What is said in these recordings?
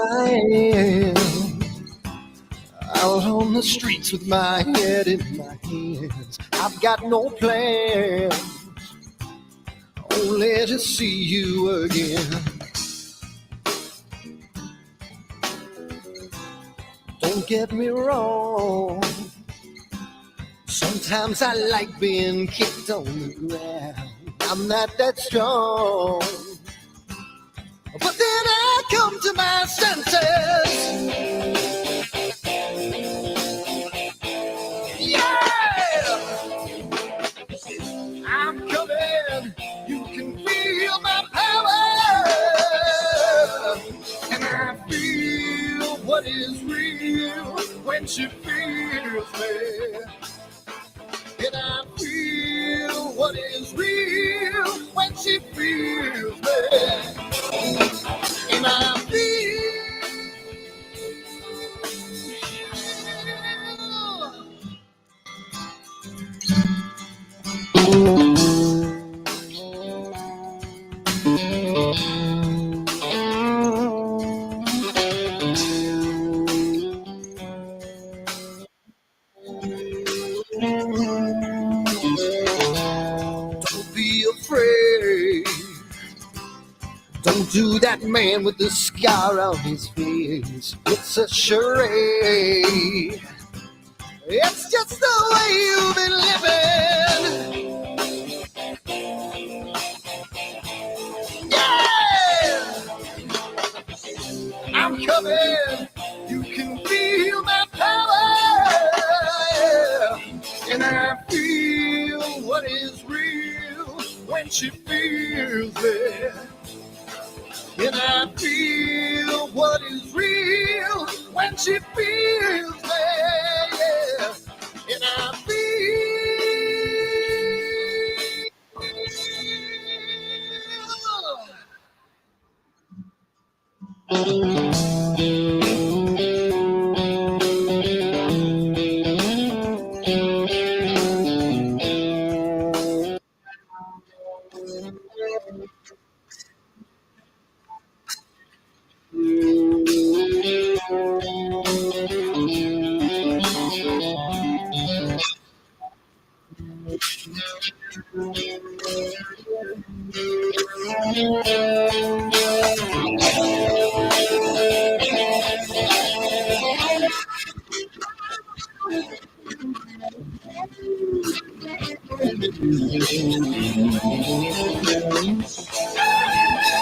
I am out on the streets with my head in my hands. I've got no plan, only to see you again. Don't get me wrong, sometimes I like being kicked on the ground. I'm not that strong, but then I come to my senses. Yeah, I'm coming. You can feel my power, and I feel what is real when she feels me. And I feel what is real when she feels me. And I feel. Don't be afraid. Don't do that man with the scar on his face. It's a charade. It's just the way you've been living. Yeah! I'm coming. You can feel my power. And I feel what is real when she feels it. And I feel what is real when she feels me. Yeah.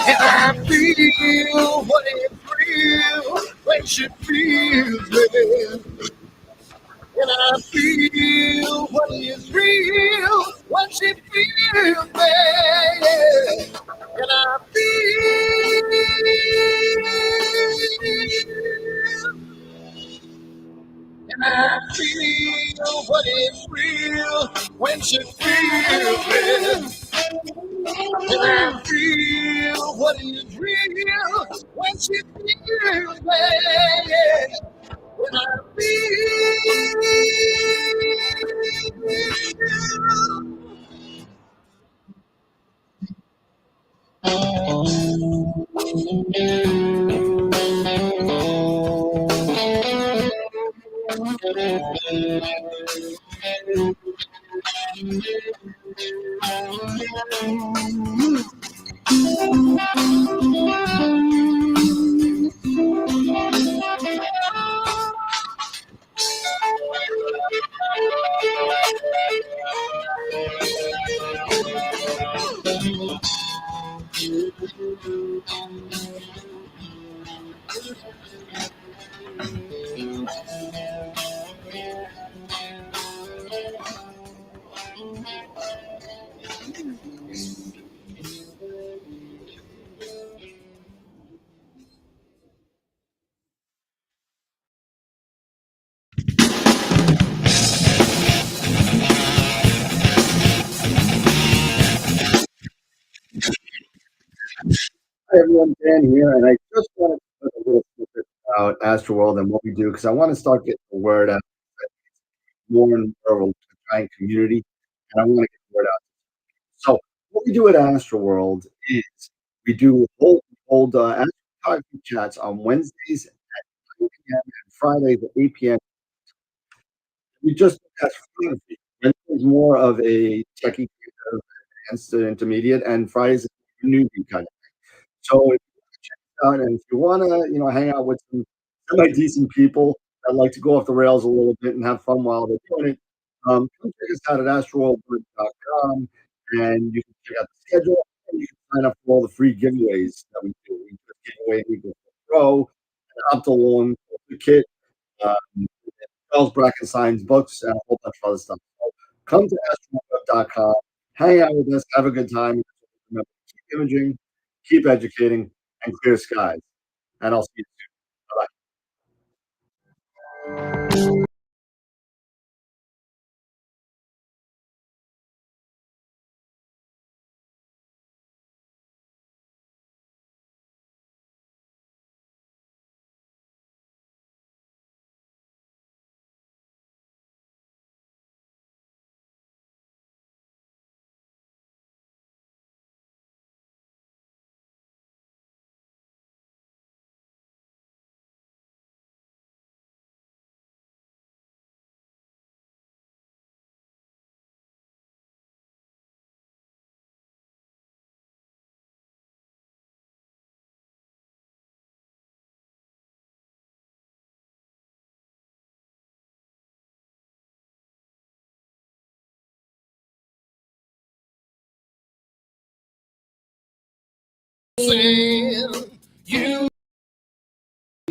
And I feel what is real when she feels me. And I feel what is real when she feels me. Yeah. And I feel. And I feel what is real when she feels me. And I feel what is real when she feels me. Yeah. And I Hi everyone, Dan here, and I just wanted to put a little snippet about Astroworld and what we do because I want to start getting the word out more and more of a giant community, and I want to get the word out. So what we do at Astroworld is we do hold photography chats on Wednesdays at 9 p.m. and Fridays at 8 p.m. We just that's photography. Wednesday's more of a techie, advanced to intermediate, and Fridays is a newbie kind of. So if you wanna check it out, and if you wanna, hang out with some semi-decent people that like to go off the rails a little bit and have fun while they're doing it, come check us out at astroworld.com, and you can check out the schedule, and you can sign up for all the free giveaways that we do. We just give away an Eagle Pro, an Optilon, the kit, um, Charles Bracken signs books, and a whole bunch of other stuff. So come to astroworld.com, hang out with us, have a good time. Remember, keep imaging, keep educating, and clear skies. And I'll see you soon. Bye. You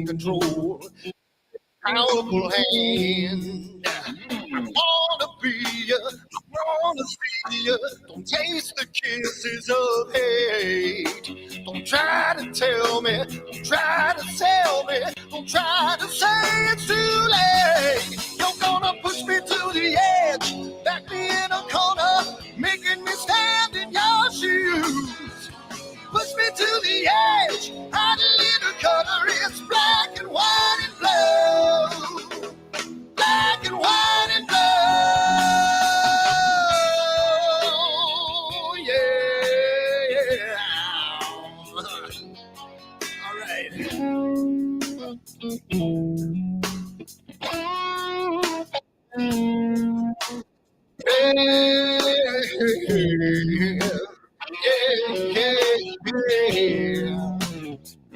control, powerful hand. I wanna be ya, I wanna see ya. Don't taste the kisses of hate. Don't try to tell me, don't try to sell me, don't try to say it's too late. You're gonna push me to the edge, back me in a corner, making me stand in your shoes. Push me to the edge, hide a little color, it's black and white and blue. Black and white and blue, yeah. All right. Yeah.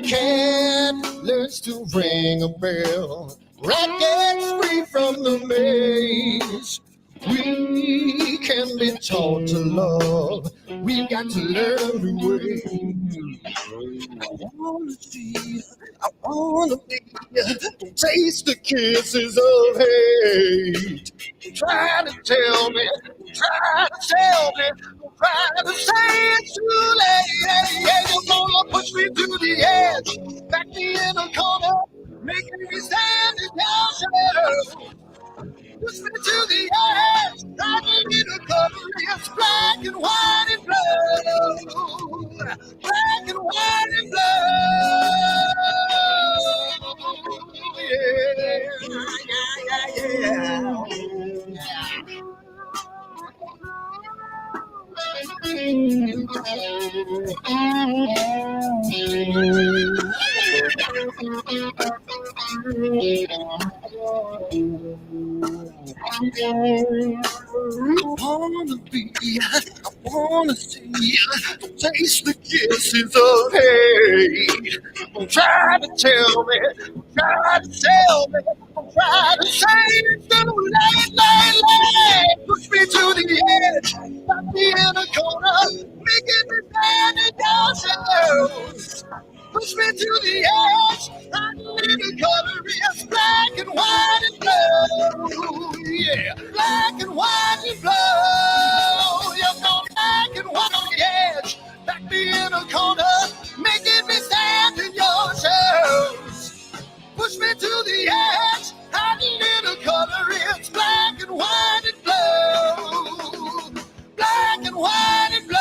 Cat learns to ring a bell. Rat gets free from the maze. We can be taught to love. We've got to learn to wait. I wanna see, I wanna be. Don't taste the kisses of hate. Try to tell me, try to tell me, try to say it's too late. Yeah, you're gonna push me to the edge, back me in a corner, making me stand in your shadow. Push me to the edge, I need a cover. It's black and white and blue, black and white and blue. I wanna be, I wanna see, don't taste the kisses of hate. Don't try to tell me, don't try to tell me, don't try to say it's too late. Push me to the edge, stop me in a corner, making me stand in your shadows. Push me to the edge, I need a color, it's black and white and blue. Yeah, black and white and blue. You're going black and white on the edge, back me in a corner, making me stand in your shoes. Push me to the edge, I need a color, it's black and white and blue. Black and white and blue.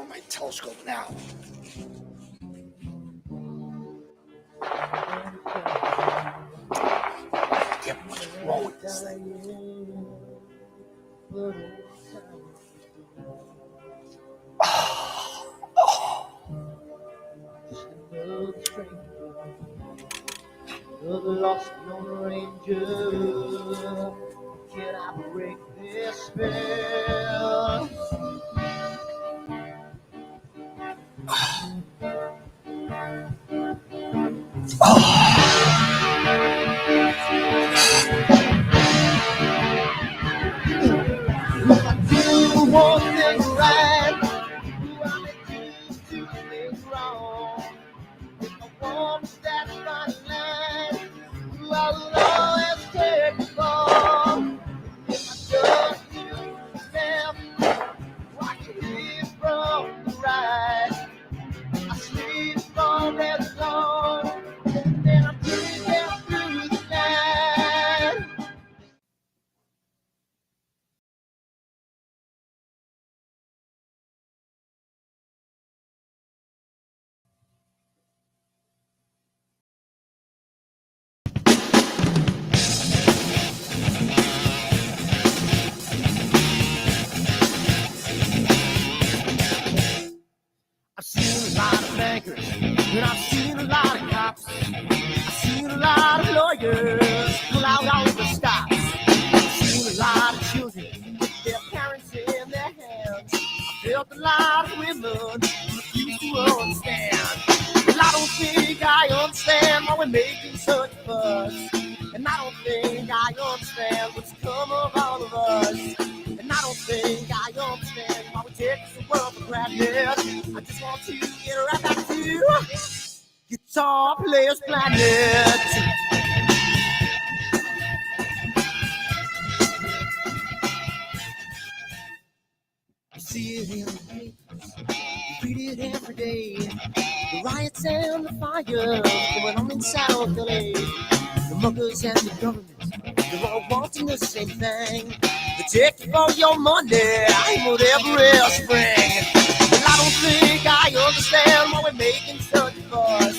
on my telescope now. Get what's wrong with this thing. Another lost Lone Ranger. Can I break this spell? You want things right, you want to do things wrong. If I want that fine line, I will always take the fall. If I just do them, I can live from the right. I sleep all day long, then I'm dreaming through the night. I've seen a lot of bankers, and I've seen a lot of cops. I've seen a lot of lawyers pull out all the stops. I've seen a lot of children with their parents in their hands. I felt a lot of women refuse to understand. Well, I don't think I understand why we're making such a fuss. And I don't think I understand what's come of all of us. And I don't think I understand why we take this world for granted. I just want to get right back to Guitar Players Planet. You see it in the papers, you read it every day. The riots and the fires going on in South LA. The muggers and the government, they're all wanting the same thing. They take you for your money and whatever else you bring. Well, I don't think I understand why we're making such a fuss.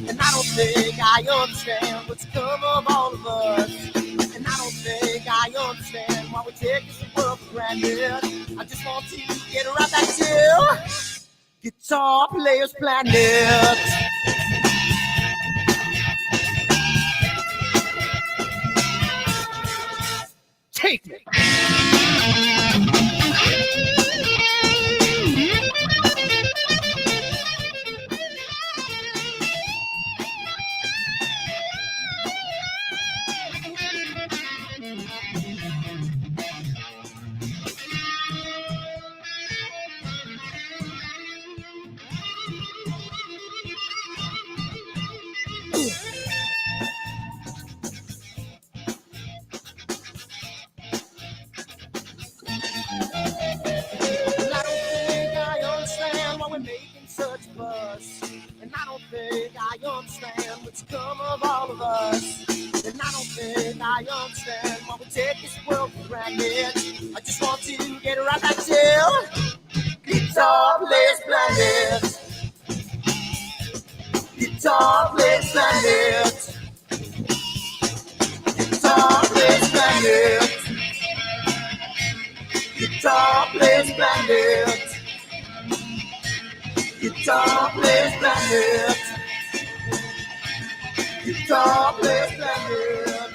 And I don't think I understand what's come of all of us. And I don't think I understand why we take this world for granted. I just want to get right back to Guitar Players Planet. Take me. Such a fuss, and I don't think I understand what's come of all of us. And I don't think I understand why we take this world for granted. I just want to get right back to Guitar Players Planet. Guitar Players Planet. Guitar Players Planet. Guitar Players Planet. Guitar Players Planet. Guitar Players Planet.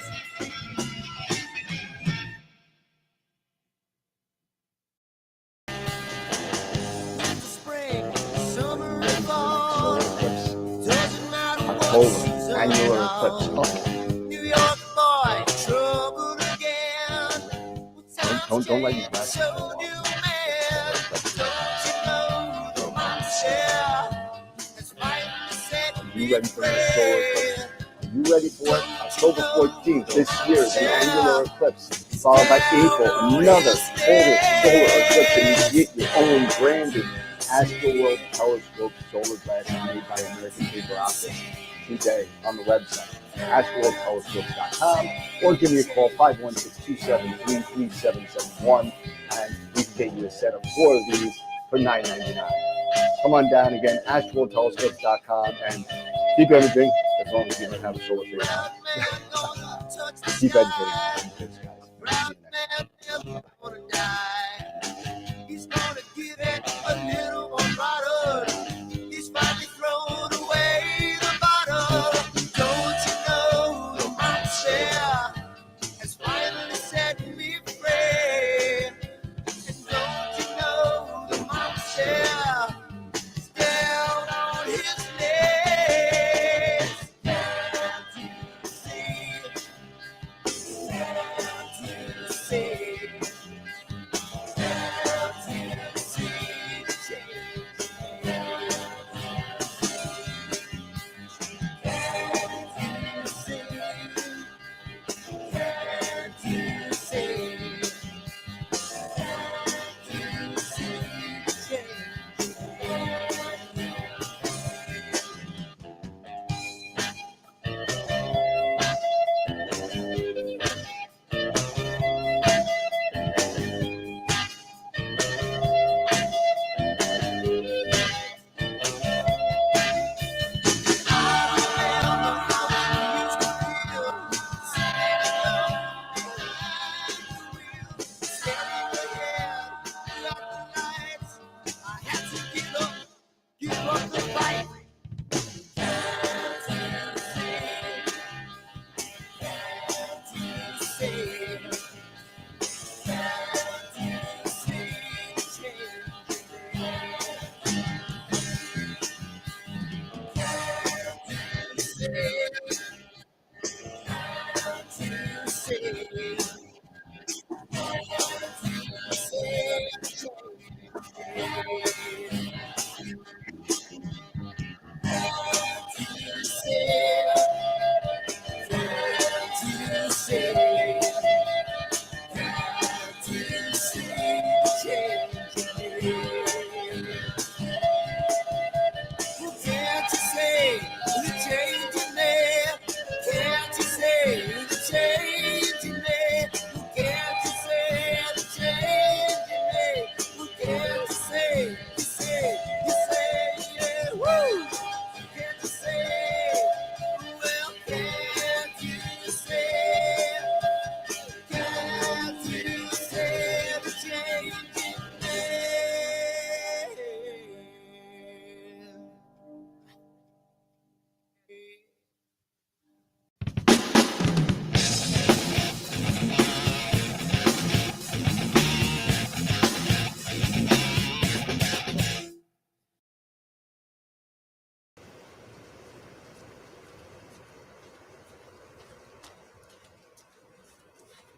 Spring, summer, and fall. Doesn't matter what season annular at eclipse. all. New York boy, trouble again. Don't let you back. So new man, don't you know the mindset? That's why I said You ready for the solar eclipse? Are you ready for it? October 14th this year, the annular eclipse, followed by April, another total solar eclipse, and you get your own branded Astroworld Telescope solar glass made by American Paper Optics today on the website, astroworldtelescopes.com, or give me a call, 516-273-3771, and we can get you a set of 4 of these for $9.99. come on down again, astraltelescopes.com, and keep everything as long as you don't have a solar figure out. Keep educating. Guys. He's gonna give it a little more bottle. He's finally thrown away the bottle. Don't you know the monster has finally set me free? And don't you know the monster is down on his knees? Can't you see? Can't you see?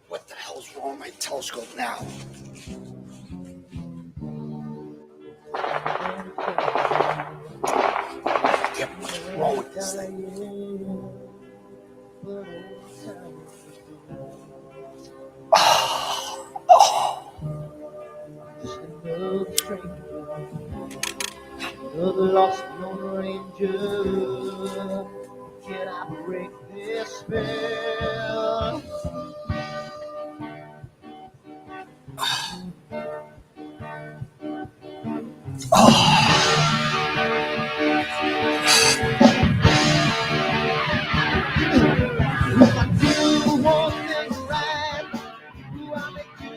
What the hell's wrong with my telescope now? Damn, what's wrong with this thing? Another lost lone ranger. Can I break this spell? Do one thing right, do I make you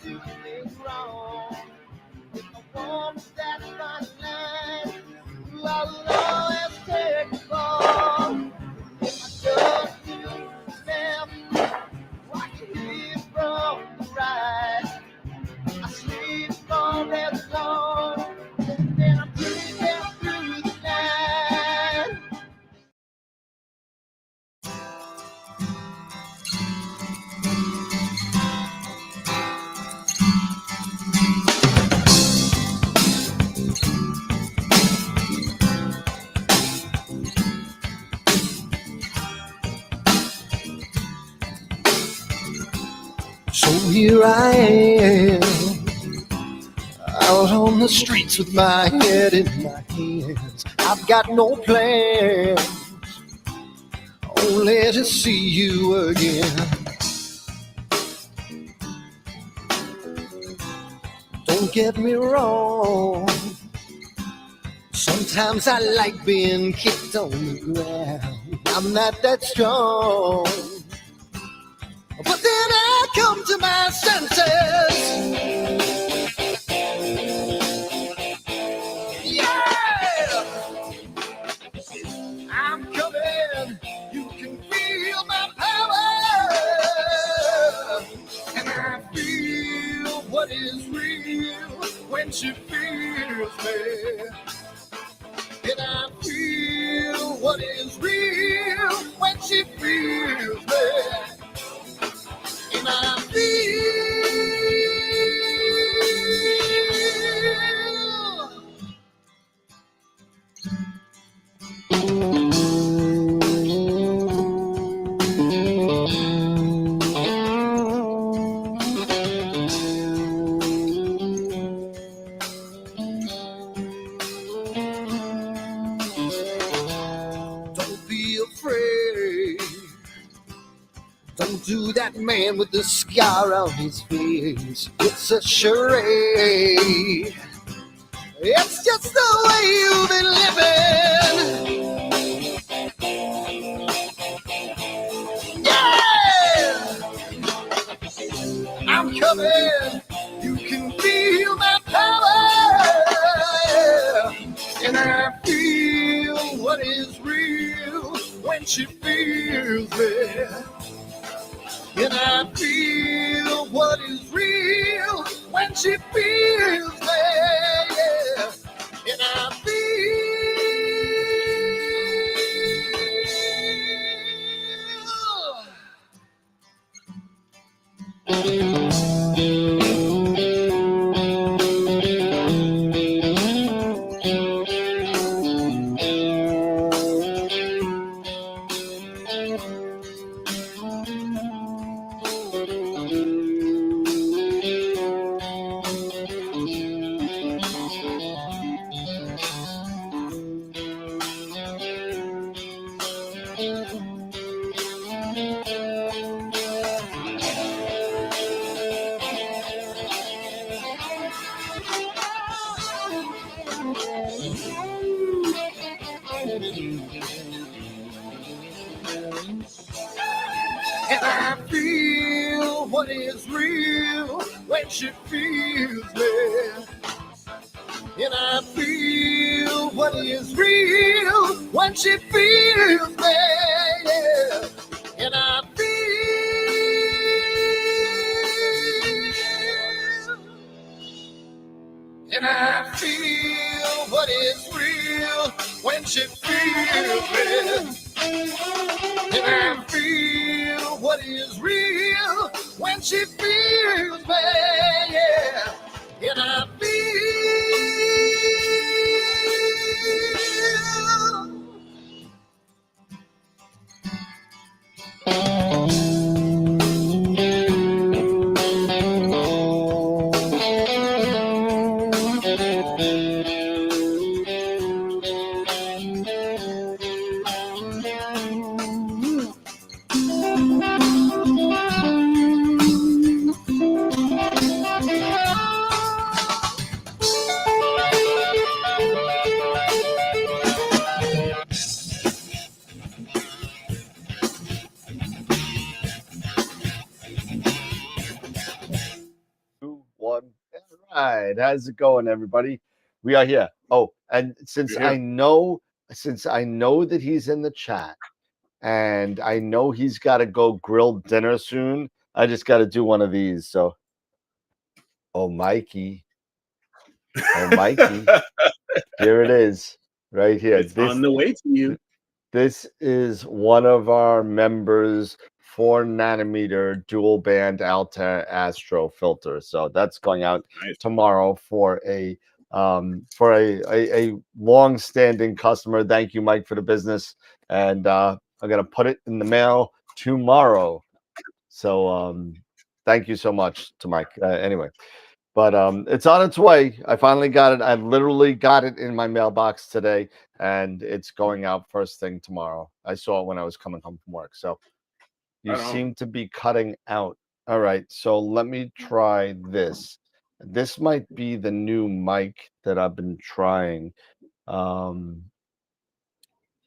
do things wrong? If I want that fine line, I will always take the ball. If I just do left, watch it hit from the right. I sleep all day long, then I'm dreaming through the night. So here I am, out on the streets with my head in my hands. I've got no plans, only to see you again. Don't get me wrong, Sometimes I like being kicked on the ground. I'm not that strong. But then I come to my senses. Yeah! I'm coming. You can feel my power. And I feel what is real when she feels me. And I feel what is real when she feels me. And I feel don't be afraid. Don't do that man with the scar on his face. It's a charade. It's just the way you've been living. Yeah! I'm coming. You can feel my power. And I feel what is real when she feels me. And I feel what is real when she feels me. Yeah. And I And I feel what is real when she feels me. And I feel what is real when she feels me. Yeah. And I feel. And I feel what is real when she feels me. And I feel what is real when she feels me. Yeah. And I Two, one. All right. How's it going, everybody? We are here. Oh, and since I know that he's in the chat and I know he's got to go grill dinner soon, I just got to do one of these. So, oh, Mikey. Oh, Mikey. Here it is, right here. It's on the way to you. This is one of our members' 4-nanometer dual band Altair Astro filter. So that's going out tomorrow for a long-standing customer. Thank you, Mike, for the business, and I'm gonna put it in the mail tomorrow. So thank you so much to Mike. Anyway. But it's on its way. I finally got it. I literally got it in my mailbox today, and it's going out first thing tomorrow. I saw it when I was coming home from work. So you seem to be cutting out. All right. So let me try this. This might be the new mic that I've been trying. Let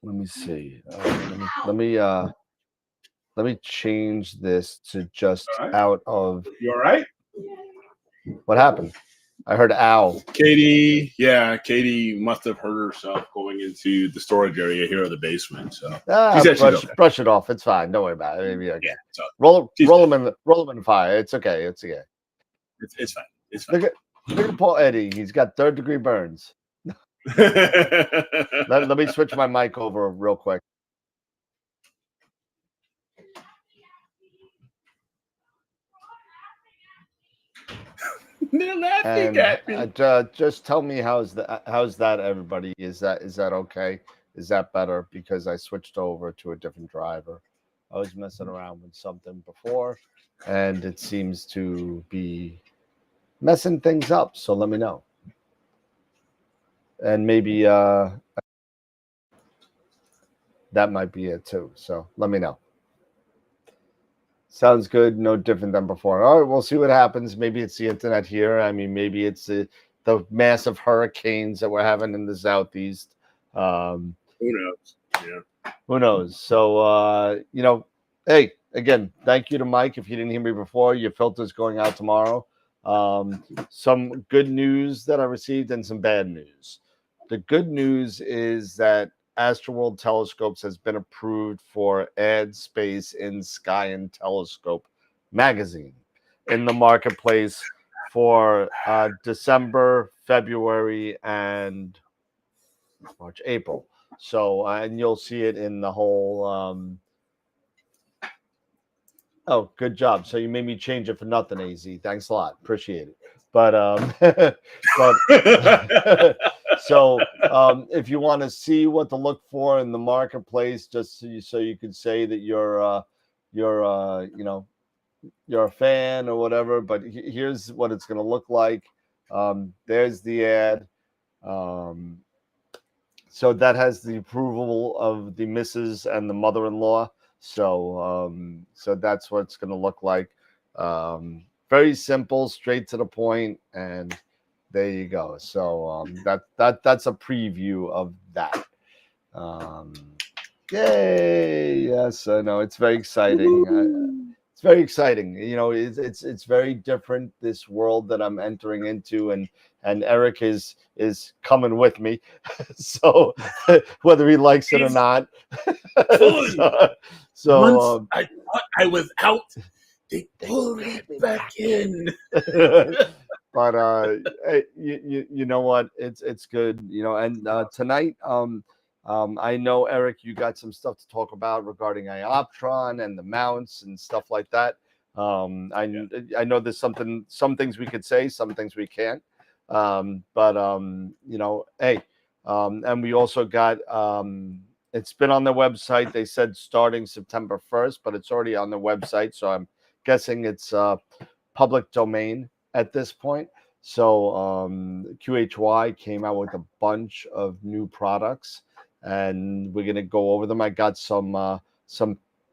me see. Let me change this to just All right. out of You all right? what happened. I heard ow. Katie must have hurt herself going into the storage area here in the basement. So she said she's okay. Brush it off. It's fine. Don't worry about it. Maybe okay. Yeah, so Roll them in the fire. It's okay. It's okay. It's fine. It's fine. Look at Paul Eddie. He's got 3rd-degree burns. Let me switch my mic over real quick. They're laughing And at me. just tell me how's that, everybody? Is that okay? Is that better? Because I switched over to a different driver. I was messing around with something before, and it seems to be messing things up. So let me know. And maybe that might be it too. So let me know. Sounds good. No different than before. All right, we'll see what happens. Maybe it's the internet here. I mean, maybe it's the massive hurricanes that we're having in the southeast. Who knows? Yeah. Who knows? So, hey, again, thank you to Mike. If you didn't hear me before, your filter's going out tomorrow. Some good news that I received and some bad news. The good news is that Astroworld Telescopes has been approved for ad space in Sky and Telescope magazine in the marketplace for December, February, and March, April. So, and you'll see it in the whole. Oh, good job. So you made me change it for nothing, AZ. Thanks a lot. Appreciate it. But so if you want to see what to look for in the marketplace, just so you could say that you're a fan or whatever. But here's what it's going to look like. There's the ad. So that has the approval of the missus and the mother-in-law. So that's what it's going to look like. Very simple, straight to the point, and there you go. So that's a preview of that. Yay! Yes, I know it's very exciting. It's very exciting. You know, it's very different, this world that I'm entering into, and Eric is coming with me. So whether he likes it or not. Once I thought I was out, they pulled me back in. But hey, you know what? It's good. You know, and tonight, I know, Eric, you got some stuff to talk about regarding Ioptron and the mounts and stuff like that. I know there's some things we could say, some things we can't. But hey, and we also got it's been on their website. They said starting September 1st, but it's already on their website, so I'm guessing it's public domain at this point. So QHY came out with a bunch of new products, and we're gonna go over them. I got some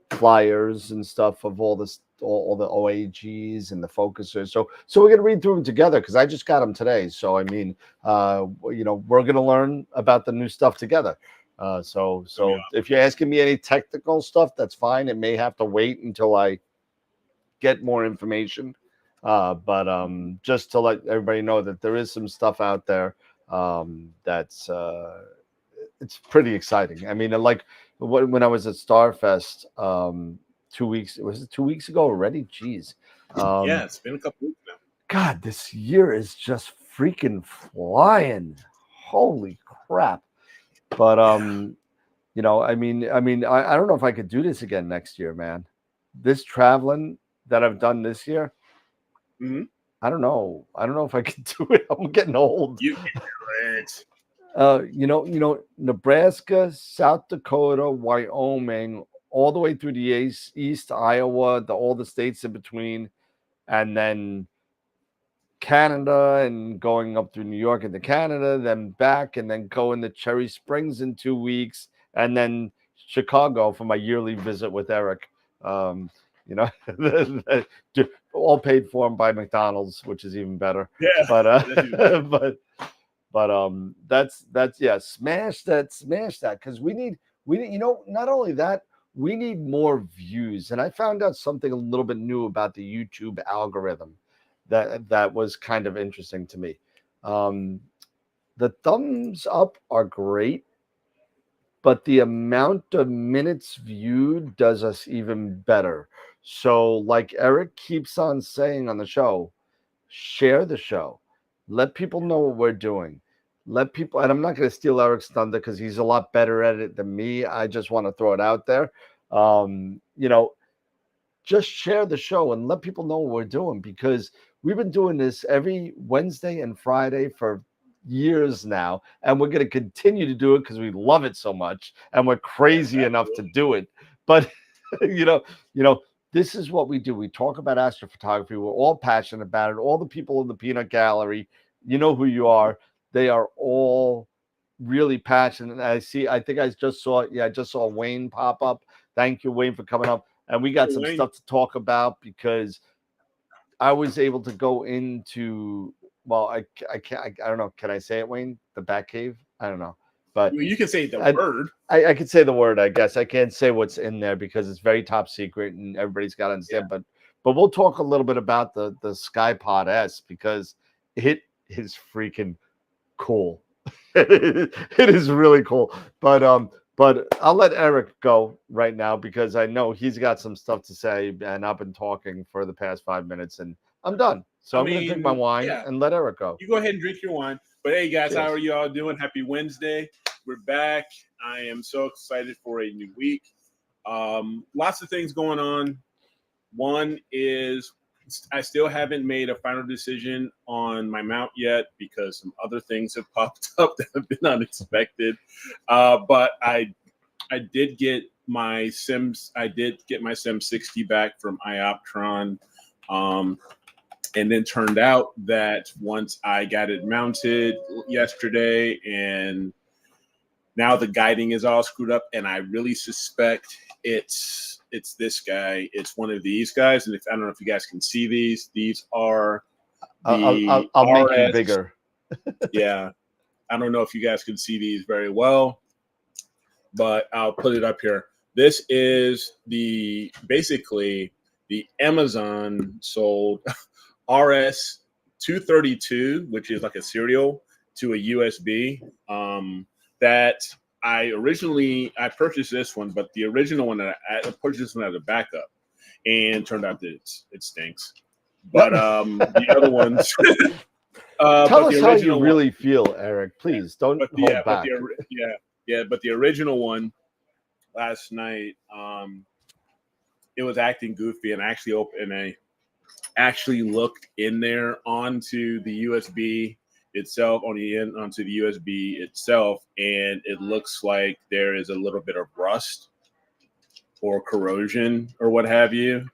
flyers and stuff of all this, all the OAGs and the focusers. So we're gonna read through them together because I just got them today. So I mean, we're gonna learn about the new stuff together. So if you're asking me any technical stuff, that's fine. It may have to wait until I get more information. But just to let everybody know that there is some stuff out there that's it's pretty exciting. I mean, like when I was at Starfest 2 weeks, was it 2 weeks ago already? Jeez. Yeah, it's been a couple weeks now. God, this year is just freaking flying. Holy crap. But I mean, I don't know if I could do this again next year, man. This traveling that I've done this year, mm-hmm. I don't know if I could do it. I'm getting old. You can do it. Nebraska, South Dakota, Wyoming, all the way through the east, Iowa, all the states in between, and then Canada, and going up through New York into Canada, then back, and then going to Cherry Springs in 2 weeks, and then Chicago for my yearly visit with Eric. All paid for by McDonald's, which is even better. Yeah, but But that's yeah, smash that, because we need not only that, we need more views. And I found out something a little bit new about the YouTube algorithm that was kind of interesting to me. The thumbs up are great, but the amount of minutes viewed does us even better. So, like Eric keeps on saying on the show, share the show, let people know what we're doing. Let people, and I'm not going to steal Eric's thunder because he's a lot better at it than me. I just want to throw it out there. Just share the show and let people know what we're doing, because we've been doing this every Wednesday and Friday for years now, and we're going to continue to do it because we love it so much and we're crazy enough to do it. But you know, this is what we do. We talk about astrophotography. We're all passionate about it. All the people in the peanut gallery, you know who you are. They are all really passionate. I think I just saw Wayne pop up. Thank you, Wayne, for coming up. And we got some stuff to talk about, because I was able to go into, well, I don't know. Can I say it, Wayne? The Batcave? I don't know. But you can say the word. I could say the word, I guess. I can't say what's in there because it's very top secret and everybody's got to understand. Yeah. But we'll talk a little bit about the SkyPod S, because it is freaking cool. It is really cool. But I'll let Eric go right now, because I know he's got some stuff to say, and I've been talking for the past 5 minutes and I'm done. So I'm going to drink my wine and let Eric go. You go ahead and drink your wine. But hey, guys, Cheers. How are you all doing? Happy Wednesday. We're back. I am so excited for a new week. Lots of things going on. One is I still haven't made a final decision on my mount yet, because some other things have popped up that have been unexpected. But I did get my S4Ep60 back from Ioptron. And then turned out that once I got it mounted yesterday, and now the guiding is all screwed up, and I really suspect it's this guy. It's one of these guys, and I don't know if you guys can see these. These are the I'll make it bigger. Yeah, I don't know if you guys can see these very well, but I'll put it up here. This is basically the Amazon sold RS232, which is like a serial to a USB. That I purchased this one, but the original one that I purchased this one as a backup, and turned out that it stinks. But the other ones. Tell us how you really feel, Eric. Please don't hold back. But the original one last night, it was acting goofy, and I actually looked in there onto the USB itself, onto the USB itself, and it looks like there is a little bit of rust or corrosion or what have you.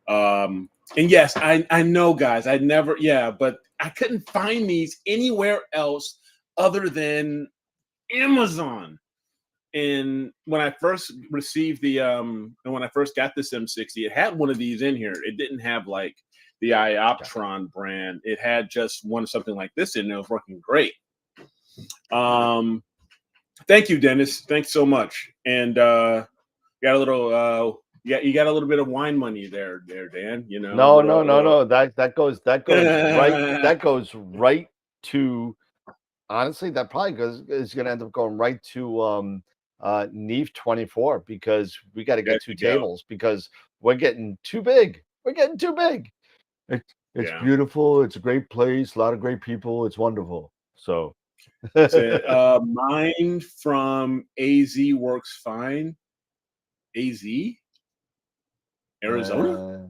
And yes, I know, guys, but I couldn't find these anywhere else other than Amazon. And when I first received and when I first got this M60, it had one of these in here. It didn't have like the Ioptron brand. It had just something like this in there. It was working great. Thank you, Dennis. Thanks so much. And got a little you got a little bit of wine money there, Dan. You know. No. That goes right. That goes right to. Honestly, that probably is going to end up going right to Neve 24, because we got to get two tables, because we're getting too big. It's beautiful. It's a great place. A lot of great people. It's wonderful. So mine from AZ works fine. AZ? Arizona?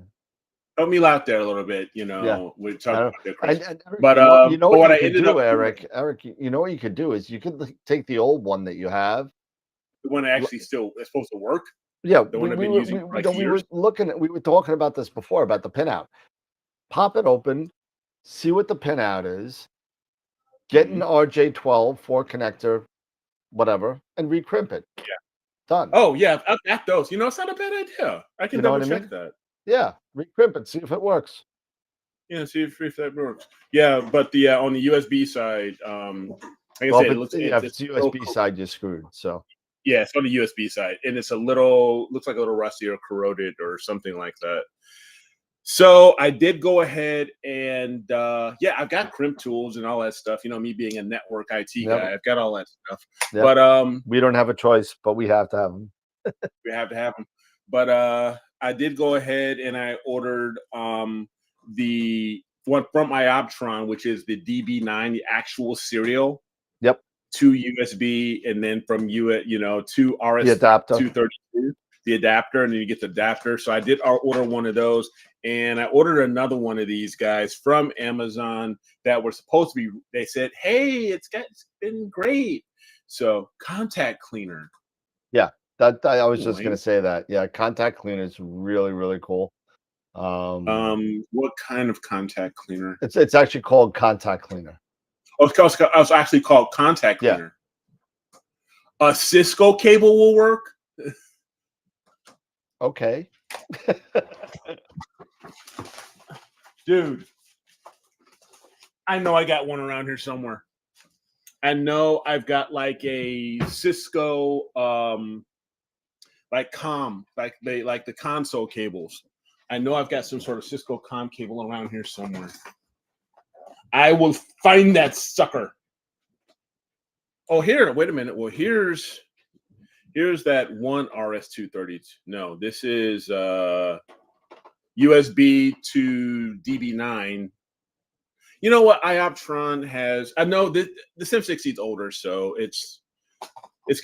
Help me out there a little bit, we're talking about but what I ended up, Eric, you know what you could do is you could take the old one that you have, the one that actually still is supposed to work. Yeah, the one I've been using for we were talking about this before, about the pinout. Pop it open, see what the pinout is, get an RJ12 4 connector, whatever, and recrimp it. Yeah, done. Oh yeah, I've got those. It's not a bad idea. I can double check that. Yeah, recrimp it, see if it works. Yeah, see if that works. Yeah, but the on the USB side, like I Well, said, if it's USB side, you're screwed. So yeah, it's on the USB side, and it's looks like a little rusty or corroded or something like that. So I did go ahead and yeah, I've got crimp tools and all that stuff. You know, me being a network IT guy, I've got all that stuff. Yep. But we don't have a choice, but we have to have them. we have to have them. But I did go ahead and I ordered the one from Ioptron, which is the DB9, the actual serial. Yep. To USB, and then from to RS The adapter. 232, the adapter, and then you get the adapter. So I did order one of those, and I ordered another one of these guys from Amazon that were supposed to be. They said, "Hey, it's been great." So contact cleaner. Yeah, that I was just gonna say that. Yeah, contact cleaner is really, really cool. What kind of contact cleaner? It's actually called contact cleaner. Oh, it's actually called contact cleaner. Yeah. A Cisco cable will work. Okay. Dude, I know I got one around here somewhere. I know I've got like a Cisco like the console cables. I know I've got some sort of Cisco comm cable around here somewhere. I will find that sucker. Oh, here, wait a minute. Well, here's that one RS-232. No, this is USB to DB9. You know what? Ioptron has. I know the Sim60 is older, so it's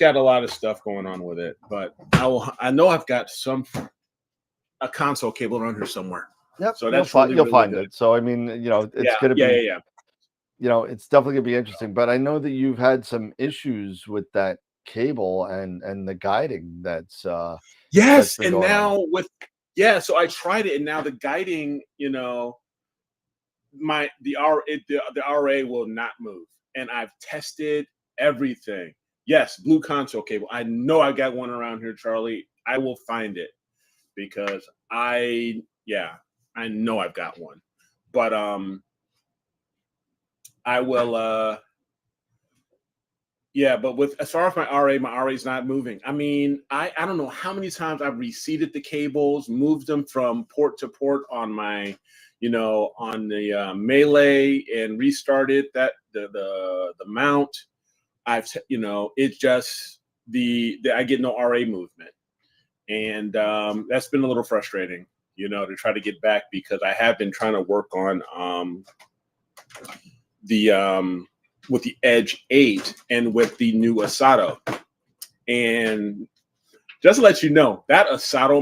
got a lot of stuff going on with it. But I know I've got a console cable around here somewhere. Yep. So that's you'll find it. So I mean, it's gonna be. Yeah. It's definitely gonna be interesting. But I know that you've had some issues with that cable and the guiding that's yes, that's and now so I tried it, and now the guiding, the RA will not move, and I've tested everything. Yes, blue console cable. I know I got one around here, Charlie. I will find it because I know I've got one, but I will but with as far as my RA is not moving. I mean, I don't know how many times I've reseated the cables, moved them from port to port on my, on the Melee, and restarted the mount. It's just I get no RA movement, and that's been a little frustrating, to try to get back, because I have been trying to work on with the Edge 8 and with the new Asato. And just to let you know, that Asato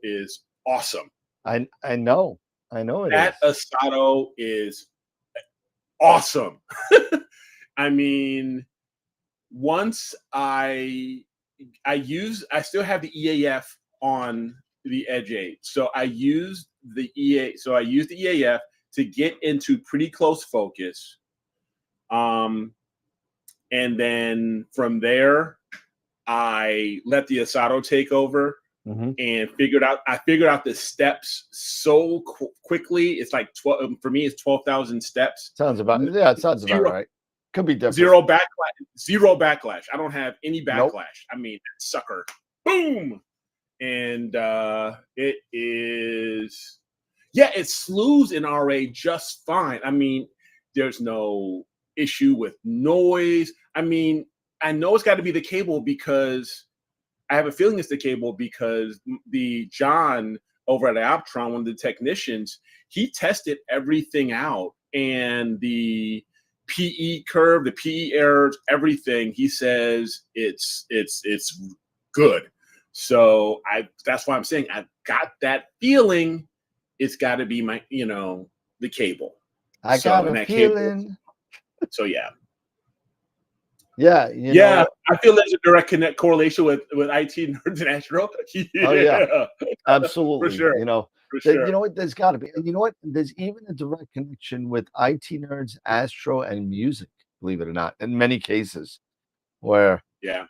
is awesome. I know it that is. Asato is awesome. I mean, once I still have the EAF on the Edge 8. So I used the EAF to get into pretty close focus. And then from there, I let the Asato take over, and figured out the steps so quickly. It's like 12 for me. It's 12,000 steps. It sounds about right. Could be different. Zero backlash. I don't have any backlash. Nope. I mean, sucker, boom, and it is. Yeah, it slews in RA just fine. I mean, there's no issue with noise. I mean, I know it's got to be the cable, because I have a feeling it's the cable, because the John over at Ioptron, one of the technicians, he tested everything out, and the PE curve, the PE errors, everything. He says it's good. So that's why I'm saying I've got that feeling. It's got to be my, the cable. I got a feeling. So yeah. Yeah, I feel there's a direct correlation with IT Nerds and Astro. Oh yeah, absolutely. For sure. For sure. You know what? There's got to be, and you know what? There's even a direct connection with IT Nerds, Astro, and music. Believe it or not, in many cases, where a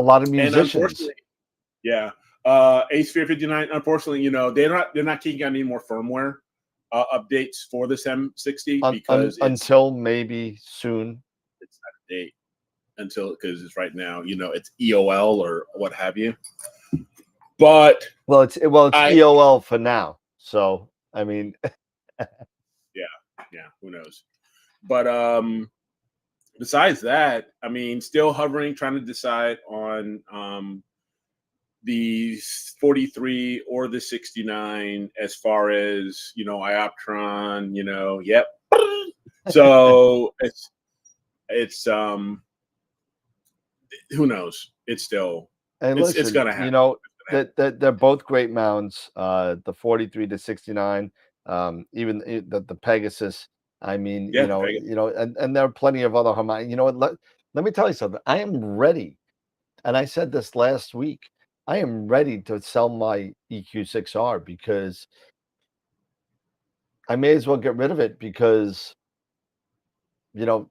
lot of musicians. And A4Ep60, unfortunately, they're not kicking out any more firmware. updates for this M60 because until maybe soon. it's not a date until because it's right now. It's EOL or what have you. But it's EOL for now. So I mean, yeah, who knows? But besides that, I mean, still hovering, trying to decide on the 43 or the 69 as far as Ioptron. Yep. So it's who knows? It's still and it's listen, gonna happen. that they're both great mounts. The 43 to 69, even the Pegasus. I mean, Yeah, and there are plenty of other harmonic. You know what? Let me tell you something. I am ready, and I said this last week. I am ready to sell my EQ6R because I may as well get rid of it because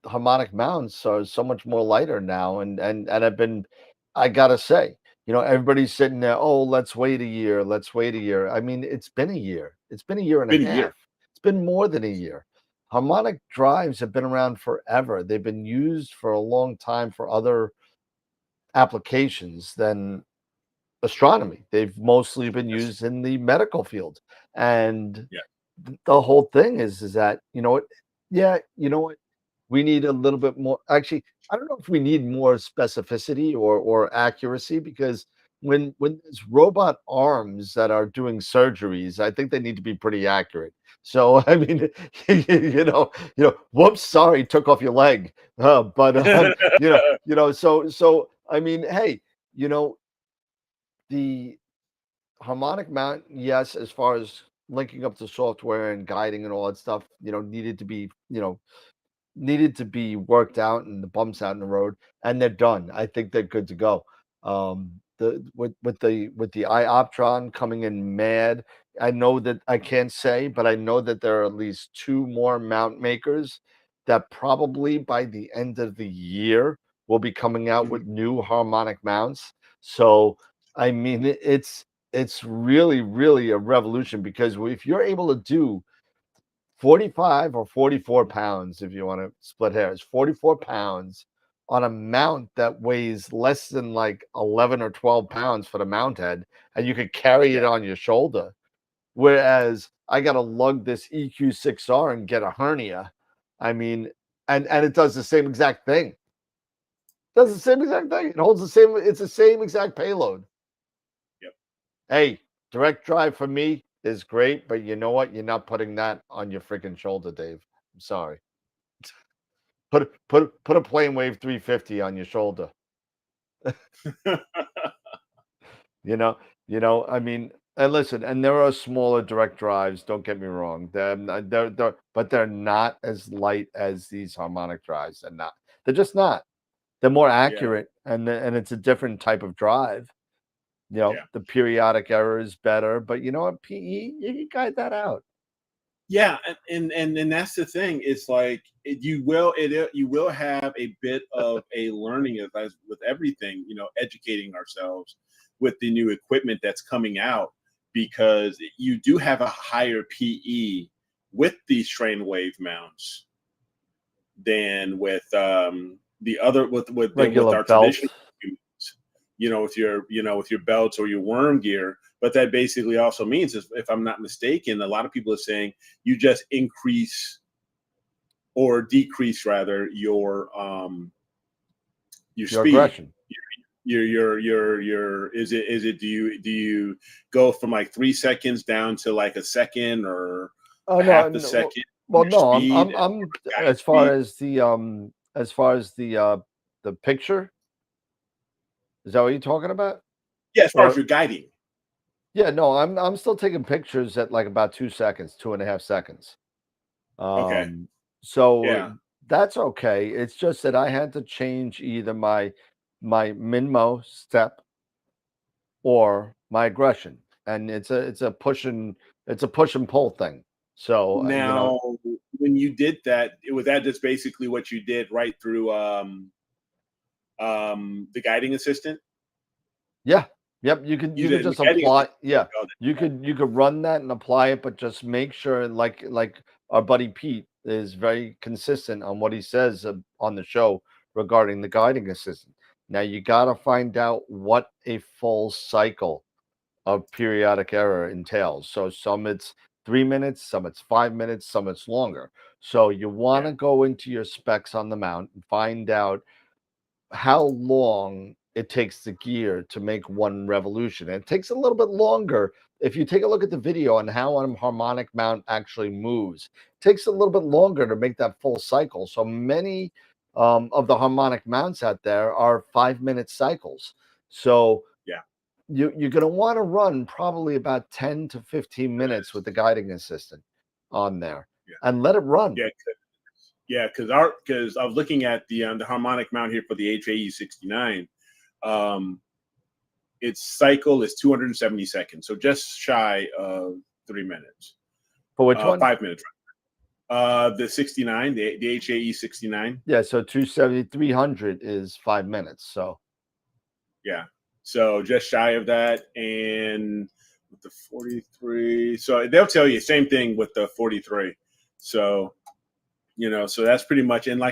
harmonic mounts are so much more lighter now, and I gotta say, everybody's sitting there, oh, let's wait a year, let's wait a year. I mean, it's been a year. It's been a year and a been a year. half. It's been more than a year. Harmonic drives have been around forever. They've been used for a long time for other applications than astronomy. They've mostly been Yes. used in the medical field. And Yeah. the whole thing is that, yeah, we need a little bit more. Actually, I don't know if we need more specificity or accuracy because when there's robot arms that are doing surgeries, I think they need to be pretty accurate. So I mean, whoops, sorry, took off your leg. But so I mean, hey, the harmonic mount, yes, as far as linking up to software and guiding and all that stuff, needed to be worked out and the bumps out in the road, and they're done. I think they're good to go. The with the iOptron coming in mad, I know that I can't say, but I know that there are at least two more mount makers that probably by the end of the year will be coming out with new harmonic mounts. So I mean, it's really really a revolution because if you're able to do 45 or 44 pounds, if you want to split hairs, 44 pounds on a mount that weighs less than like 11 or 12 pounds for the mount head, and you could carry it on your shoulder. Whereas I got to lug this EQ6R and get a hernia. I mean, and it does the same exact thing. It does the same exact thing. It holds it's the same exact payload. Yep. Hey, direct drive for me is great, but you know what? You're not putting that on your freaking shoulder, Dave. I'm sorry. Put a plane wave 350 on your shoulder. You know. I mean, and listen, and there are smaller direct drives. Don't get me wrong. But they're not as light as these harmonic drives. They're not. They're just not. They're more accurate, and it's a different type of drive. The periodic error is better, but you know what? PE, you can guide that out. Yeah, and that's the thing. It's like you will have a bit of a learning as with everything, educating ourselves with the new equipment that's coming out because you do have a higher PE with these strain wave mounts than with the other with Regular our belt. traditional with your belts or your worm gear. But that basically also means, if I'm not mistaken, a lot of people are saying you just increase or decrease rather your speed. Aggression. Your is it do you go from like 3 seconds down to like a second or half a second? Well, no, I'm as far as the picture. Is that what you're talking about? Yeah, as far as your guiding. Yeah, no, I'm still taking pictures at like about 2 seconds, 2.5 seconds. Okay. So that's okay. It's just that I had to change either my minmo step or my aggression, and it's a push and pull thing. So now, when you did that, was that just basically what you did right through the guiding assistant? Yeah, Yep, you could Use it in just the guiding apply. assistant. Yeah, Oh, you could run that and apply it, but just make sure, like our buddy Pete is very consistent on what he says on the show regarding the guiding assistant. Now you got to find out what a full cycle of periodic error entails. So some it's 3 minutes, some it's 5 minutes, some it's longer. So you want to go into your specs on the mount and find out how long it takes the gear to make one revolution. And it takes a little bit longer. If you take a look at the video on how a harmonic mount actually moves, it takes a little bit longer to make that full cycle. So many of the harmonic mounts out there are 5-minute cycles. So yeah. you're going to want to run probably about 10 to 15 minutes with the guiding assistant on there and let it run. Yeah, because I was looking at the harmonic mount here for the HYCCD. Its cycle is 270 seconds, so just shy of 3 minutes. For which one? 5 minutes. The 69, the HYCCD. Yeah, so 270, 300 is 5 minutes. So yeah, so just shy of that, and with the 43, so they'll tell you same thing with the 43. So so that's pretty much, and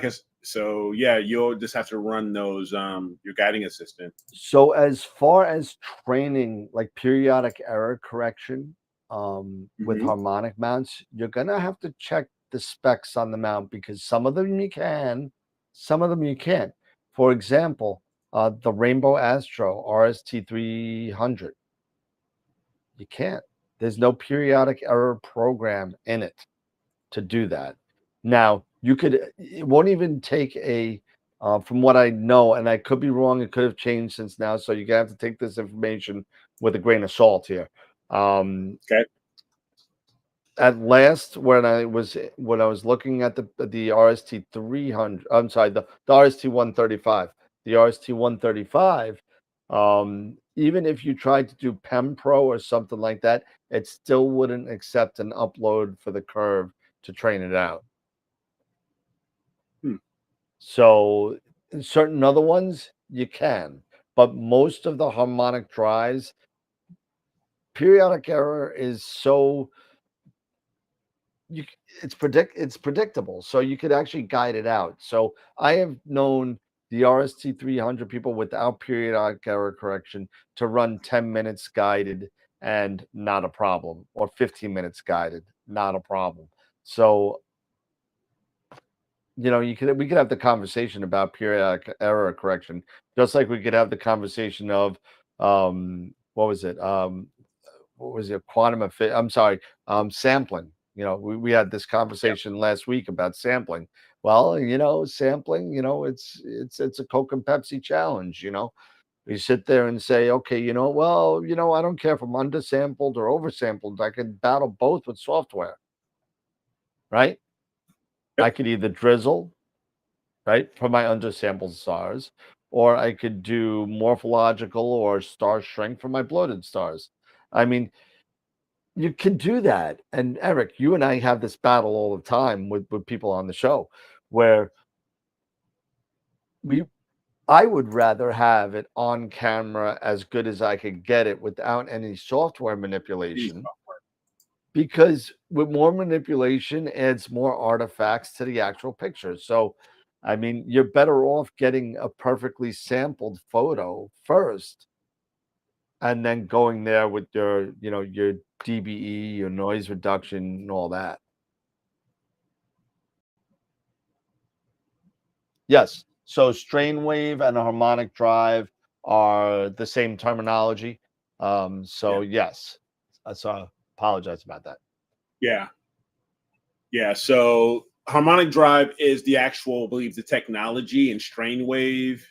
so yeah, you'll just have to run those your guiding assistant. So as far as training, like periodic error correction with harmonic mounts, you're gonna have to check the specs on the mount because some of them you can, some of them you can't. For example, the Rainbow Astro RST 300, you can't. There's no periodic error program in it to do that. Now, it won't even take from what I know, and I could be wrong, it could have changed since now, so you're gonna have to take this information with a grain of salt here. Okay. At last, when I was looking at the RST 300, I'm sorry, the RST 135, the RST 135, even if you tried to do PEM Pro or something like that, it still wouldn't accept an upload for the curve to train it out. So in certain other ones you can, but most of the harmonic drives, periodic error is so it's predictable, so you could actually guide it out. So I have known the RST 300 people without periodic error correction to run 10 minutes guided and not a problem, or 15 minutes guided, not a problem. So we could have the conversation about periodic error correction, just like we could have the conversation of what was it? Quantum effect. I'm sorry, sampling. We had this conversation last week about sampling. Well, sampling, it's a Coke and Pepsi challenge. We sit there and say, okay, well, I don't care if I'm undersampled or oversampled. I can battle both with software, right? I could either drizzle, right, for my undersampled stars, or I could do morphological or star shrink for my bloated stars. I mean, you can do that. And Eric, you and I have this battle all the time with people on the show where I would rather have it on camera as good as I could get it without any software manipulation. Because with more manipulation adds more artifacts to the actual picture. So, I mean, you're better off getting a perfectly sampled photo first and then going there with your DBE, your noise reduction and all that. Yes. So strain wave and a harmonic drive are the same terminology. Yes. So apologize about that. Yeah. So harmonic drive is the actual, I believe, the technology, and strain wave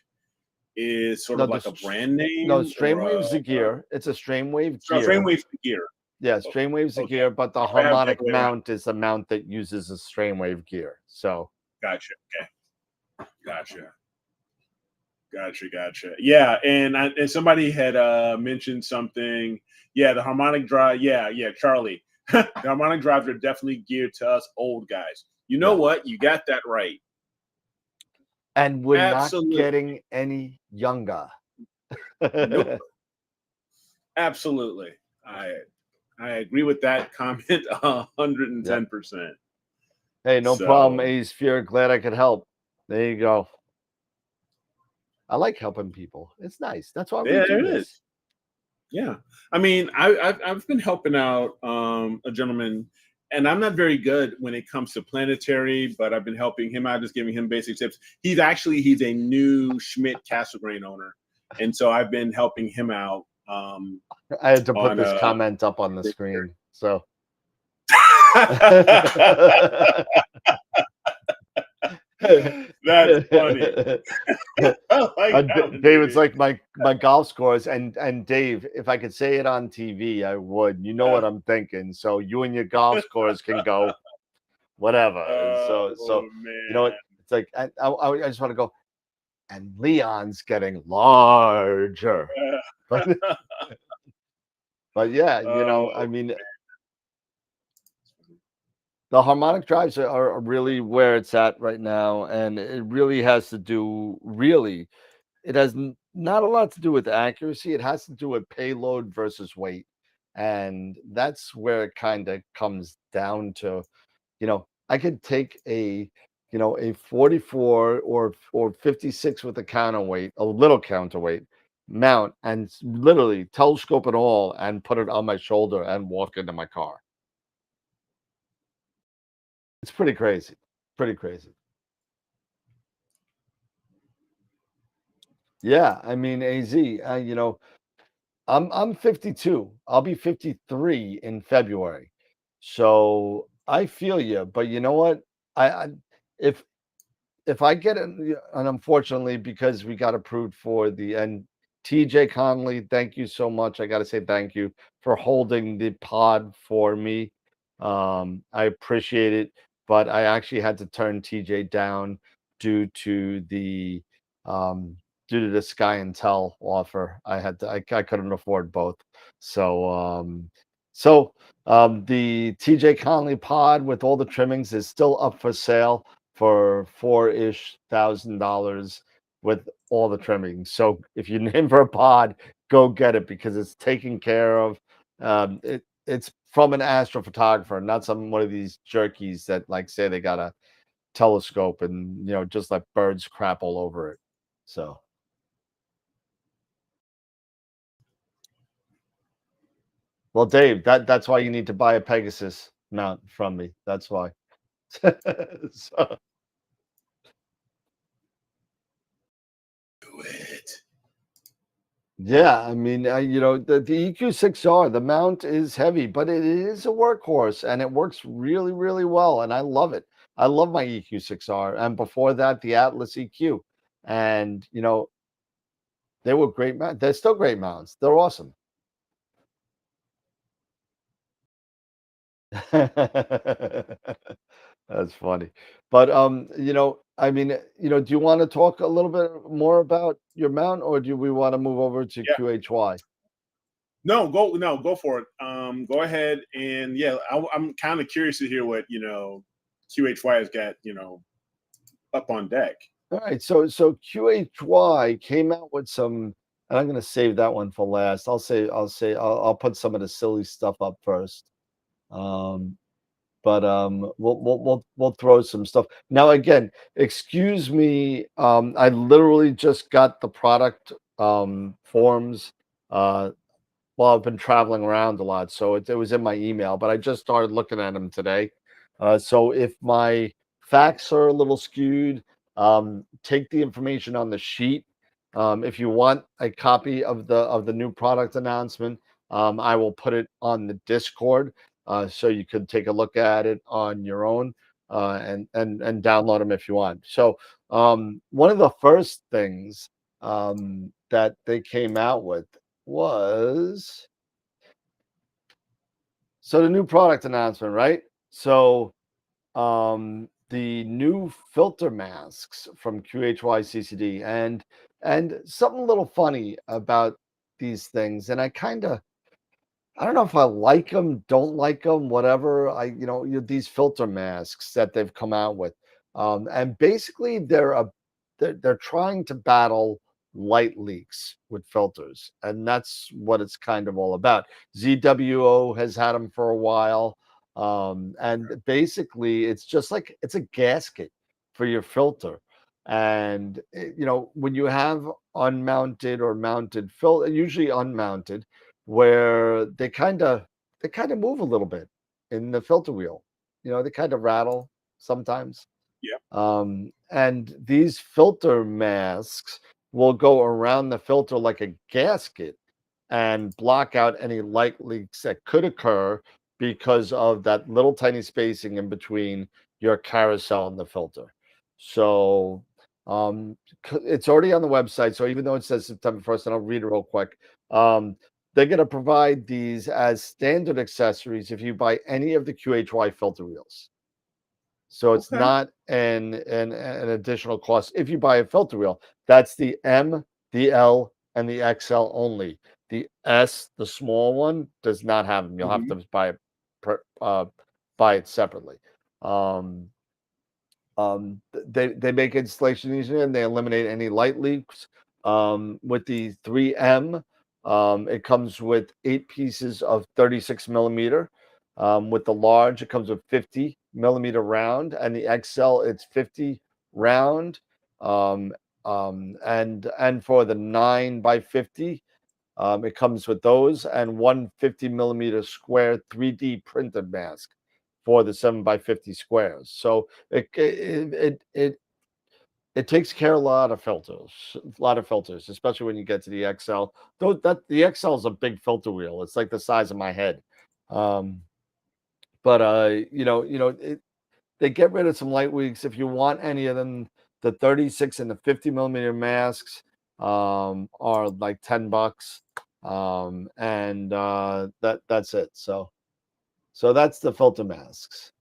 is sort of like a brand name. No, strain wave's the gear. It's a strain wave gear. Strain wave's the gear. Yeah, strain wave's the gear, but the harmonic mount is the mount that uses a strain wave gear. So gotcha. Okay. Gotcha. Yeah, and somebody had mentioned something. Yeah, the harmonic drive. Yeah, Charlie. The harmonic drives are definitely geared to us old guys. You know what? You got that right. And we're not getting any younger. Nope. Absolutely. I agree with that comment 110%. Hey, no problem, Ace Fear. Glad I could help. There you go. I like helping people. It's nice. That's why we do There it this. is. Yeah. I mean, I've been helping out a gentleman, and I'm not very good when it comes to planetary, but I've been helping him out, just giving him basic tips. He's a new Schmidt Castle Grain owner, and so I've been helping him out. I had to put this comment up on the screen. So that's funny. David's like my golf scores, and Dave, if I could say it on TV, I would. You know what I'm thinking. So you and your golf scores can go whatever. So man. You know what? It's like I just want to go. And Leon's getting larger. But yeah, I mean, the harmonic drives are really where it's at right now, and it really has to do it has not a lot to do with accuracy. It has to do with payload versus weight, and that's where it kind of comes down to. I could take a 44 or 56 with a counterweight, a little counterweight mount, and literally telescope it all and put it on my shoulder and walk into my car. It's pretty crazy. Pretty crazy. Yeah, I mean, AZ, I'm 52. I'll be 53 in February. So I feel you, but you know what? I if I get it, and unfortunately, because we got approved for and TJ Conley, thank you so much. I got to say thank you for holding the pod for me. I appreciate it, but I actually had to turn TJ down due to the Sky and Tel offer. I couldn't afford both. So the TJ Conley pod with all the trimmings is still up for sale for $4,000 with all the trimmings. So if you name for a pod, go get it because it's taken care of. It's from an astrophotographer, not one of these jerkies that like say they got a telescope and just let birds crap all over it. So well, Dave, that's why you need to buy a Pegasus mount from me. That's why. So, yeah, I mean, the EQ6R, the mount is heavy, but it is a workhorse and it works really, really well. And I love it. I love my EQ6R. And before that, the Atlas EQ. And, they were great. They're still great mounts. They're awesome. That's funny. But I mean, do you want to talk a little bit more about your mount, or do we want to move over to QHY? No, go for it. Go ahead, and I'm kind of curious to hear what QHY has got up on deck. All right, so QHY came out with some, and I'm going to save that one for last. I'll put some of the silly stuff up first. But we'll throw some stuff now. Again, excuse me. I literally just got the product forms while I've been traveling around a lot, so it was in my email. But I just started looking at them today. So if my facts are a little skewed, take the information on the sheet. If you want a copy of the new product announcement, I will put it on the Discord. So you could take a look at it on your own and download them if you want. So one of the first things that they came out with was the new product announcement, right? So the new filter masks from QHYCCD and something a little funny about these things, and I don't know if I like them, don't like them, whatever. These filter masks that they've come out with, and basically they're trying to battle light leaks with filters, and that's what it's kind of all about. ZWO has had them for a while, and basically it's just like it's a gasket for your filter. And when you have unmounted or mounted filter, usually unmounted, where they kind of move a little bit in the filter wheel. They kind of rattle sometimes. Yep. And these filter masks will go around the filter like a gasket and block out any light leaks that could occur because of that little tiny spacing in between your carousel and the filter. So it's already on the website. So even though it says September 1st, and I'll read it real quick, they're going to provide these as standard accessories if you buy any of the QHY filter wheels. So it's Okay. not an additional cost if you buy a filter wheel. That's the M, the L, and the XL only. The S, the small one, does not have them. You'll have to buy it separately. They make installation easier and they eliminate any light leaks. With the 3M, it comes with 8 pieces of 36 millimeter. With the large, it comes with 50 millimeter round, and the XL, it's 50 round. And for the 9x50, it comes with those and 150 millimeter square 3D printed mask for the 7x50 squares. So it takes care of a lot of filters, especially when you get to the XL. Though the XL is a big filter wheel. It's like the size of my head. But they get rid of some light leaks. If you want any of them, the 36 and the 50 millimeter masks are like $10. And that's it. So that's the filter masks.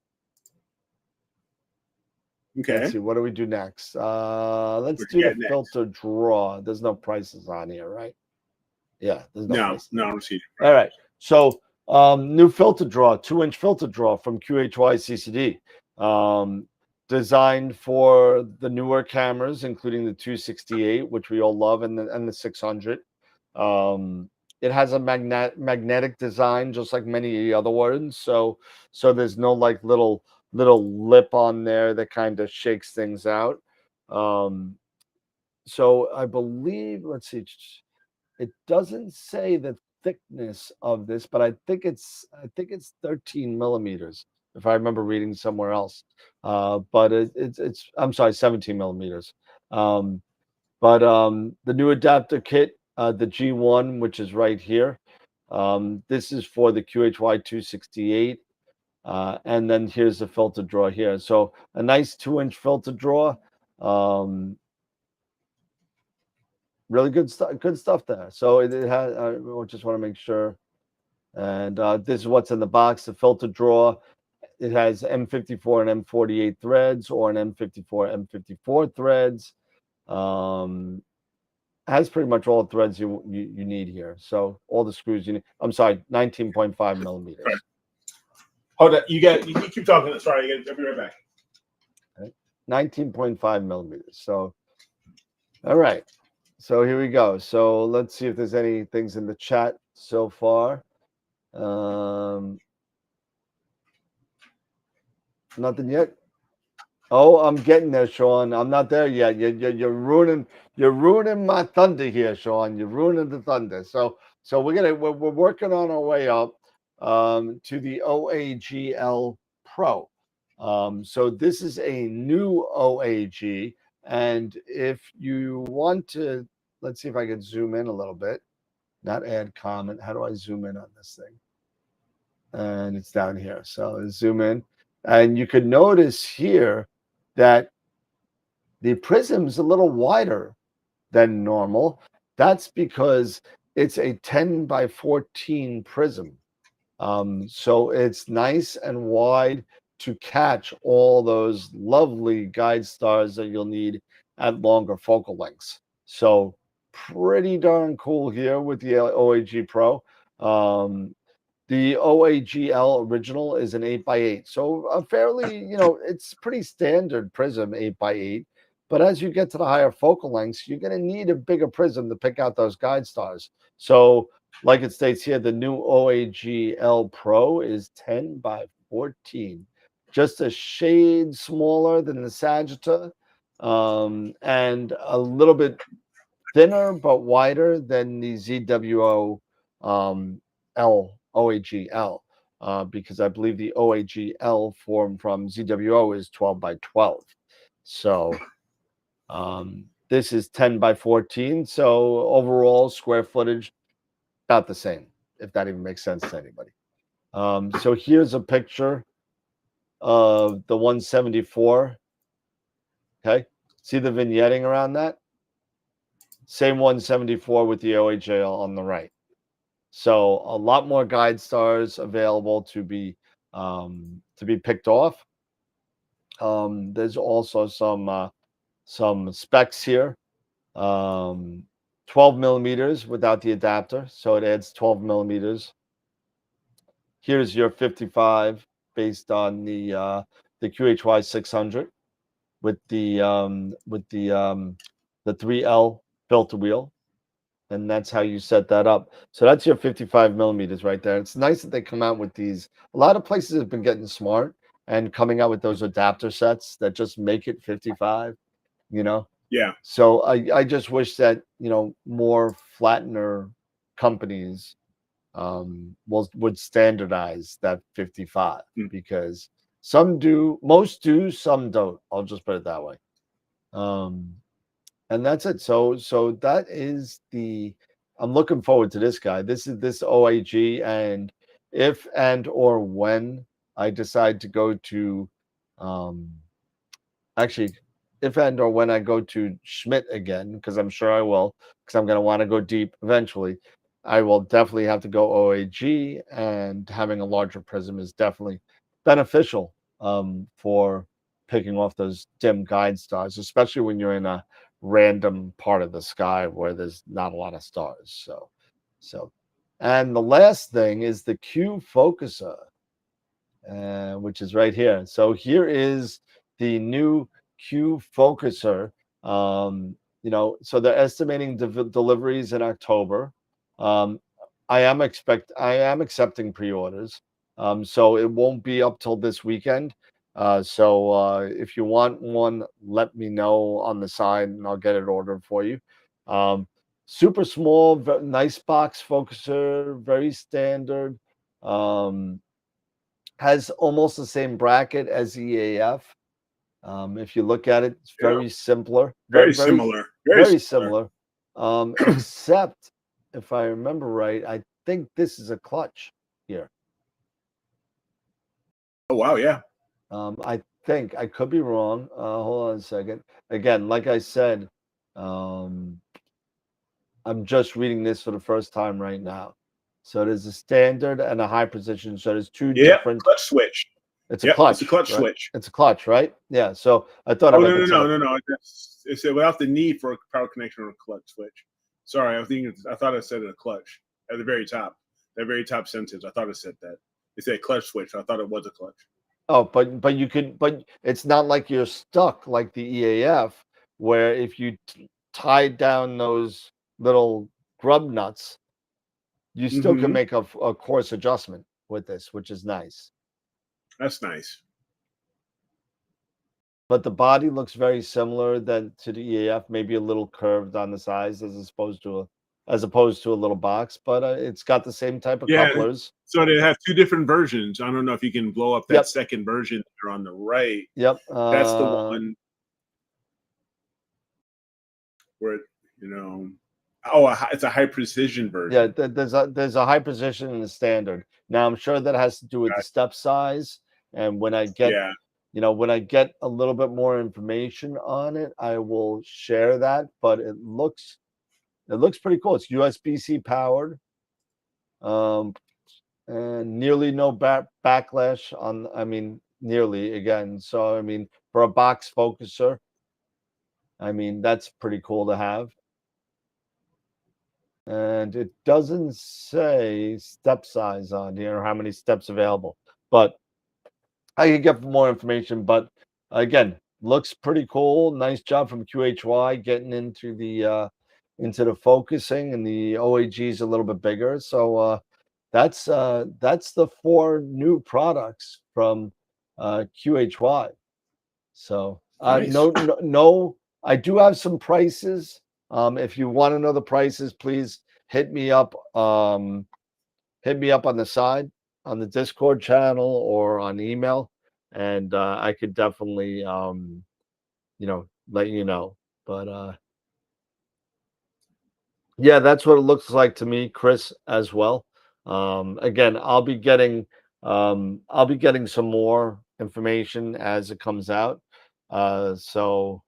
Okay. Let's see, what do we do next? Let's What do you the got next? filter draw. There's no prices on here, right? Yeah, there's no prices. No, I don't see it. All right. So new filter draw, 2-inch filter draw from QHYCCD. Designed for the newer cameras, including the 268, which we all love, and the 600. It has a magnetic design, just like many of the other ones. So there's no like little lip on there that kind of shakes things out. So I believe, let's see, it doesn't say the thickness of this, but I think it's 13 millimeters, if I remember reading somewhere else. But it's I'm sorry, 17 millimeters. But the new adapter kit, the G1, which is right here, this is for the QHY 268. And then here's the filter draw here. So a nice 2-inch filter draw. Really good stuff there. So it has, I just want to make sure. And this is what's in the box, the filter draw. It has M54 and M48 threads, or an M54, M54 threads. Has pretty much all the threads you need here. So all the screws you need. I'm sorry, 19.5 millimeters. Right. Hold on, you keep talking. Sorry, I'll be right back. 19.5 millimeters. So, all right. So here we go. So let's see if there's any things in the chat so far. Nothing yet. Oh, I'm getting there, Sean. I'm not there yet. You're ruining my thunder here, Sean. You're ruining the thunder. So we're working on our way up to the OAGL Pro. So this is a new OAG, and if you want to, let's see if I can zoom in a little bit. Not add comment. How do I zoom in on this thing? And it's down here. So zoom in, and you could notice here that the prism's a little wider than normal. That's because it's a 10x14 prism. So it's nice and wide to catch all those lovely guide stars that you'll need at longer focal lengths. So pretty darn cool here with the OAG Pro. The OAGL original is an 8x8. So a fairly, it's pretty standard prism 8x8, But as you get to the higher focal lengths, you're going to need a bigger prism to pick out those guide stars. So, like it states here, the new OAGL Pro is 10 by 14, just a shade smaller than the Sagitta, and a little bit thinner but wider than the ZWO L OAGL, because I believe the OAGL form from ZWO is 12 by 12. So this is 10 by 14. So overall square footage, about the same, if that even makes sense to anybody. So here's a picture of the 174. Okay. See the vignetting around that? Same 174 with the OHL on the right. So a lot more guide stars available to be picked off. There's also some specs here. 12 millimeters without the adapter, so it adds 12 millimeters. Here's your 55 based on the QHY600 with the 3L filter wheel, and that's how you set that up. So that's your 55 millimeters right there. It's nice that they come out with these. A lot of places have been getting smart and coming out with those adapter sets that just make it 55. Yeah. So I just wish that more flattener companies would standardize that 55, because some do, most do, some don't. I'll just put it that way. And that's it. So that is I'm looking forward to this guy. This OAG, and if and or when I decide to go to actually, if and or when I go to Schmidt again, because I'm sure I will, because I'm going to want to go deep eventually, I will definitely have to go OAG, and having a larger prism is definitely beneficial for picking off those dim guide stars, especially when you're in a random part of the sky where there's not a lot of stars. So, and the last thing is the Q focuser, which is right here. So here is the new Q focuser. So they're estimating deliveries in October. I am accepting pre-orders. So it won't be up till this weekend. So if you want one, let me know on the side and I'll get it ordered for you. Super small, nice box focuser, very standard. Has almost the same bracket as EAF. If you look at it, it's very simpler. Very similar. Very similar. Except, if I remember right, I think this is a clutch here. Oh, wow, yeah. I think, I could be wrong. Hold on a second. Again, like I said, I'm just reading this for the first time right now. So there's a standard and a high precision. So there's two different clutch switch. It's a clutch. It's a clutch right? switch. It's a clutch, right? Yeah. So I thought. Oh, no. It said without the need for a power connection or a clutch switch. Sorry, I thought it said a clutch at the very top. That very top sentence. I thought it said that. It said clutch switch. I thought it was a clutch. Oh, but you could, but it's not like you're stuck like the EAF, where if you tie down those little grub nuts, you still can make a course adjustment with this, which is nice. That's nice. But the body looks very similar to the EAF, maybe a little curved on the sides as opposed to a little box, but it's got the same type of couplers. So they have two different versions. I don't know if you can blow up that second version there on the right. Yep. That's the one where it's a high precision version. Yeah, there's a high precision and a standard. Now I'm sure that has to do with the step size, and when I get when I get a little bit more information on it, I will share that. But it looks pretty cool. It's USB-C powered, and nearly no backlash on. I mean, nearly again. So I mean, for a box focuser, I mean that's pretty cool to have. And it doesn't say step size on here or how many steps available, but I could get more information. But again, looks pretty cool. Nice job from QHY getting into the focusing, and the OAG is a little bit bigger. So that's the 4 new products from QHY. So Nice. no, I do have some prices. If you want to know the prices, please hit me up. Hit me up on the side, on the Discord channel, or on email, and I could definitely let you know. But yeah, that's what it looks like to me, Chris, as well. Again, I'll be getting some more information as it comes out. So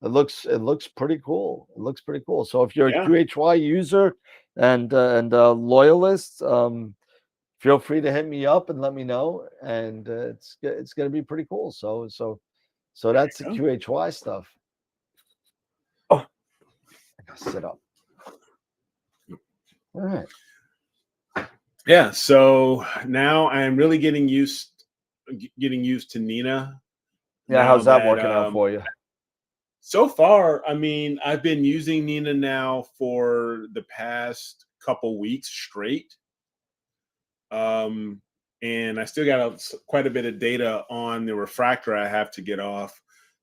it looks pretty cool. It looks pretty cool. So if you're a Yeah. QHY user and loyalist, feel free to hit me up and let me know. And it's gonna be pretty cool. So that's the you go. QHY stuff. Oh, I gotta sit up. All right. Yeah. So now I am really getting used to Nina. Yeah, Now how's that working out for you? So far, I mean, I've been using Nina now for the past couple weeks straight. And I still got quite a bit of data on the refractor I have to get off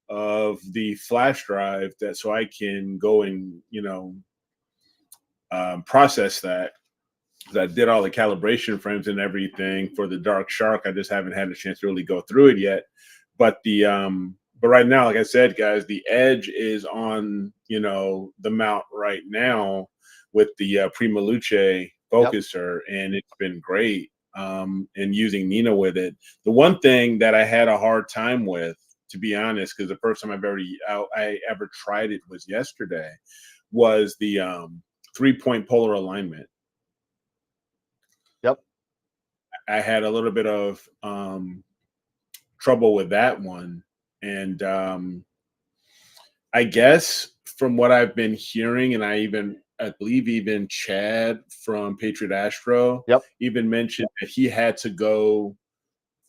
of the flash drive, that so I can go and process that. 'Cause I did all the calibration frames and everything for the Dark Shark. I just haven't had a chance to really go through it yet. But but right now, like I said, guys, the edge is on the mount right now with the Prima Luce focuser, and it's been great. And using Nina with it. The one thing that I had a hard time with, to be honest, because the first time I ever tried it was yesterday, was the 3-point polar alignment. Yep. I had a little bit of trouble with that one. And I guess from what I've been hearing, and I believe even Chad from Patriot Astro even mentioned that he had to go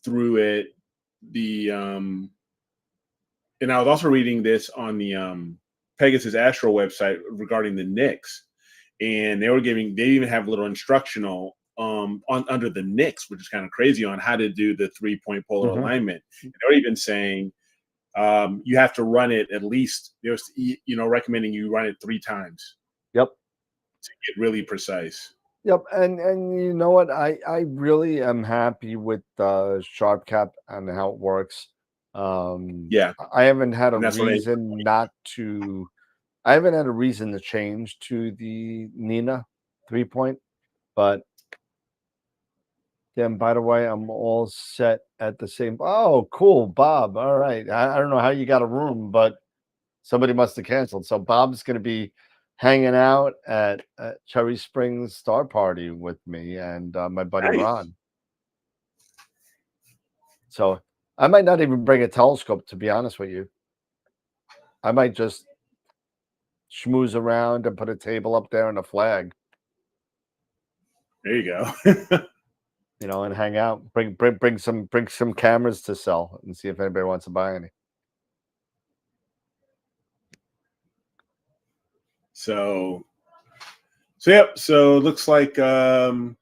through it. And I was also reading this on the Pegasus Astro website regarding the Nix, and they even have a little instructional on under the Nix, which is kind of crazy, on how to do the 3-point polar alignment. And they're even saying you have to run it at least, recommending you run it 3 times. Yep. To get really precise. Yep. And you know what? I really am happy with Sharp Cap and how it works. Yeah. I haven't had a reason I haven't had a reason to change to the Nina 3-point, but then, by the way, I'm all set at the same. Oh, cool, Bob. All right. I don't know how you got a room, but somebody must have canceled. So Bob's going to be hanging out at Cherry Springs Star Party with me and my buddy Ron. So I might not even bring a telescope, to be honest with you. I might just schmooze around and put a table up there and a flag. There you go. And hang out. Bring some cameras to sell and see if anybody wants to buy any. So yep. So it looks like well,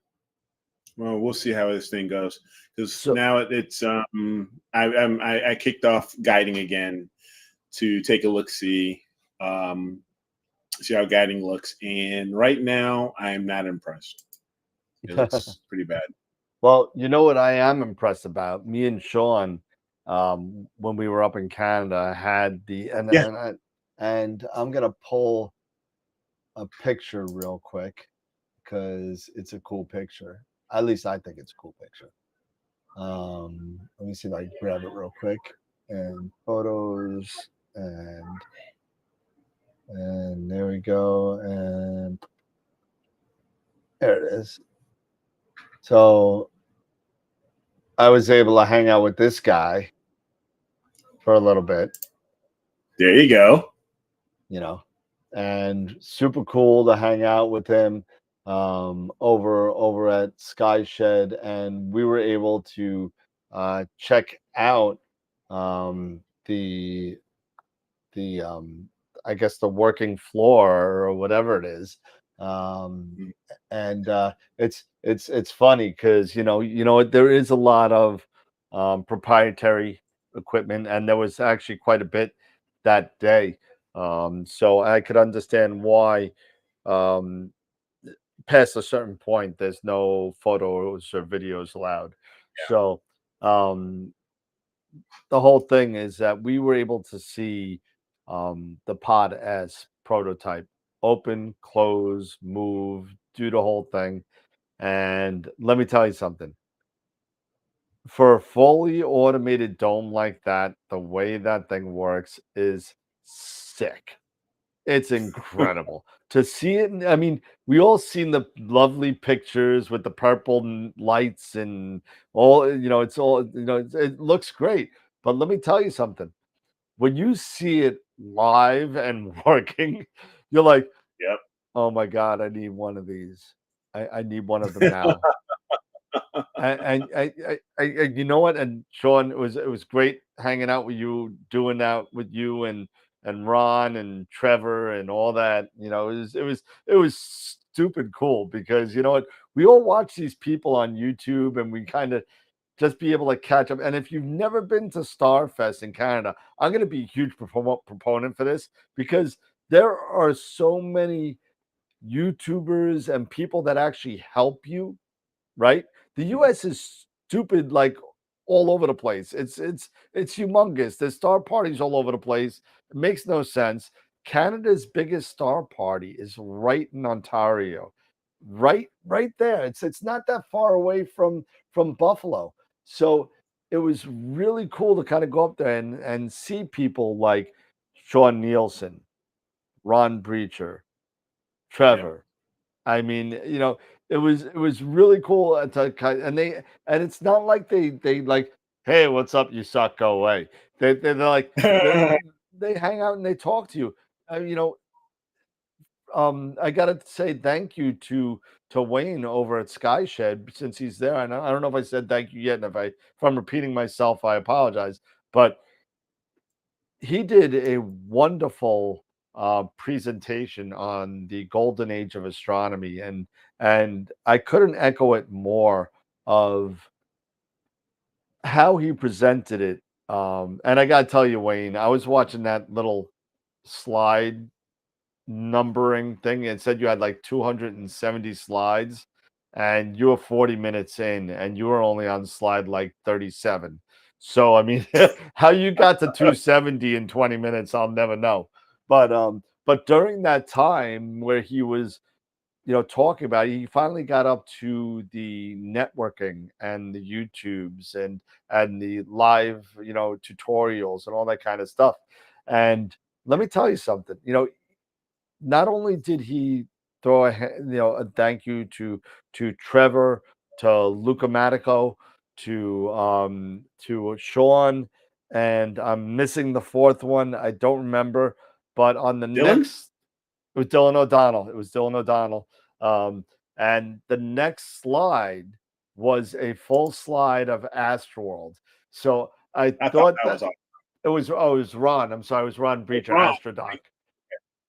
we'll see how this thing goes, because now it's I kicked off guiding again to take a look, see how guiding looks, and right now I'm not impressed. It looks pretty bad. Well, you know what I am impressed about? Me and Sean, when we were up in Canada, had and I'm gonna pull a picture real quick because it's a cool picture. At least I think it's a cool picture. Let me see if I can grab it real quick. And photos, and there we go. And there it is. So I was able to hang out with this guy for a little bit. There you go. And super cool to hang out with him over at Sky Shed, and we were able to check out the I guess the working floor or whatever it is. Mm. And it's funny because there is a lot of proprietary equipment, and there was actually quite a bit that day. So I could understand why um, past a certain point there's no photos or videos allowed. So um, the whole thing is that we were able to see the Pod S prototype open, close, move, do the whole thing. And let me tell you something. For a fully automated dome like that, the way that thing works is sick. It's incredible to see it. I mean, we all seen the lovely pictures with the purple lights and all. It's all. It looks great. But let me tell you something. When you see it live and working, you're like, Yep. "Oh my god, I need one of these. I need one of them now." And you know what? And Sean, it was great hanging out with you, doing that with you and Ron and Trevor and all that. It was stupid cool because you know what? We all watch these people on YouTube and we kind of just be able to catch up. And if you've never been to Starfest in Canada, I'm going to be a huge proponent for this because there are so many YouTubers and people that actually help you, right? The US is stupid like all over the place. It's humongous. There's star parties all over the place. It makes no sense. Canada's biggest star party is right in Ontario. Right there. It's not that far away from Buffalo. So it was really cool to kind of go up there and see people like Sean Nielsen, Ron Breacher, Yep. Trevor. I mean, it was really cool to kind and it's not like they like, hey, what's up? You suck, go away. They're like they hang out and they talk to you. Uh, you know, I gotta say thank you to Wayne over at Skyshed since he's there. And I don't know if I said thank you yet, and if I'm repeating myself, I apologize. But he did a wonderful presentation on the golden age of astronomy, and I couldn't echo it more of how he presented it. And I gotta tell you, Wayne, I was watching that little slide numbering thing. It said you had like 270 slides, and you were 40 minutes in, and you were only on slide like 37. So I mean, how you got to 270 in 20 minutes, I'll never know. But during that time where he was, talking about it, he finally got up to the networking and the YouTubes and the live, tutorials and all that kind of stuff. And let me tell you something, not only did he throw a thank you to Trevor, to Luca Matico, to Sean, and I'm missing the fourth one. I don't remember, but on the Dylan? next, it was Dylan O'Donnell. It was Dylan O'Donnell. Um, and the next slide was a full slide of Astroworld. So I I thought thought that that was awesome. it was Ron. I'm sorry, it was Ron Breacher, Wrong. Astrodoc.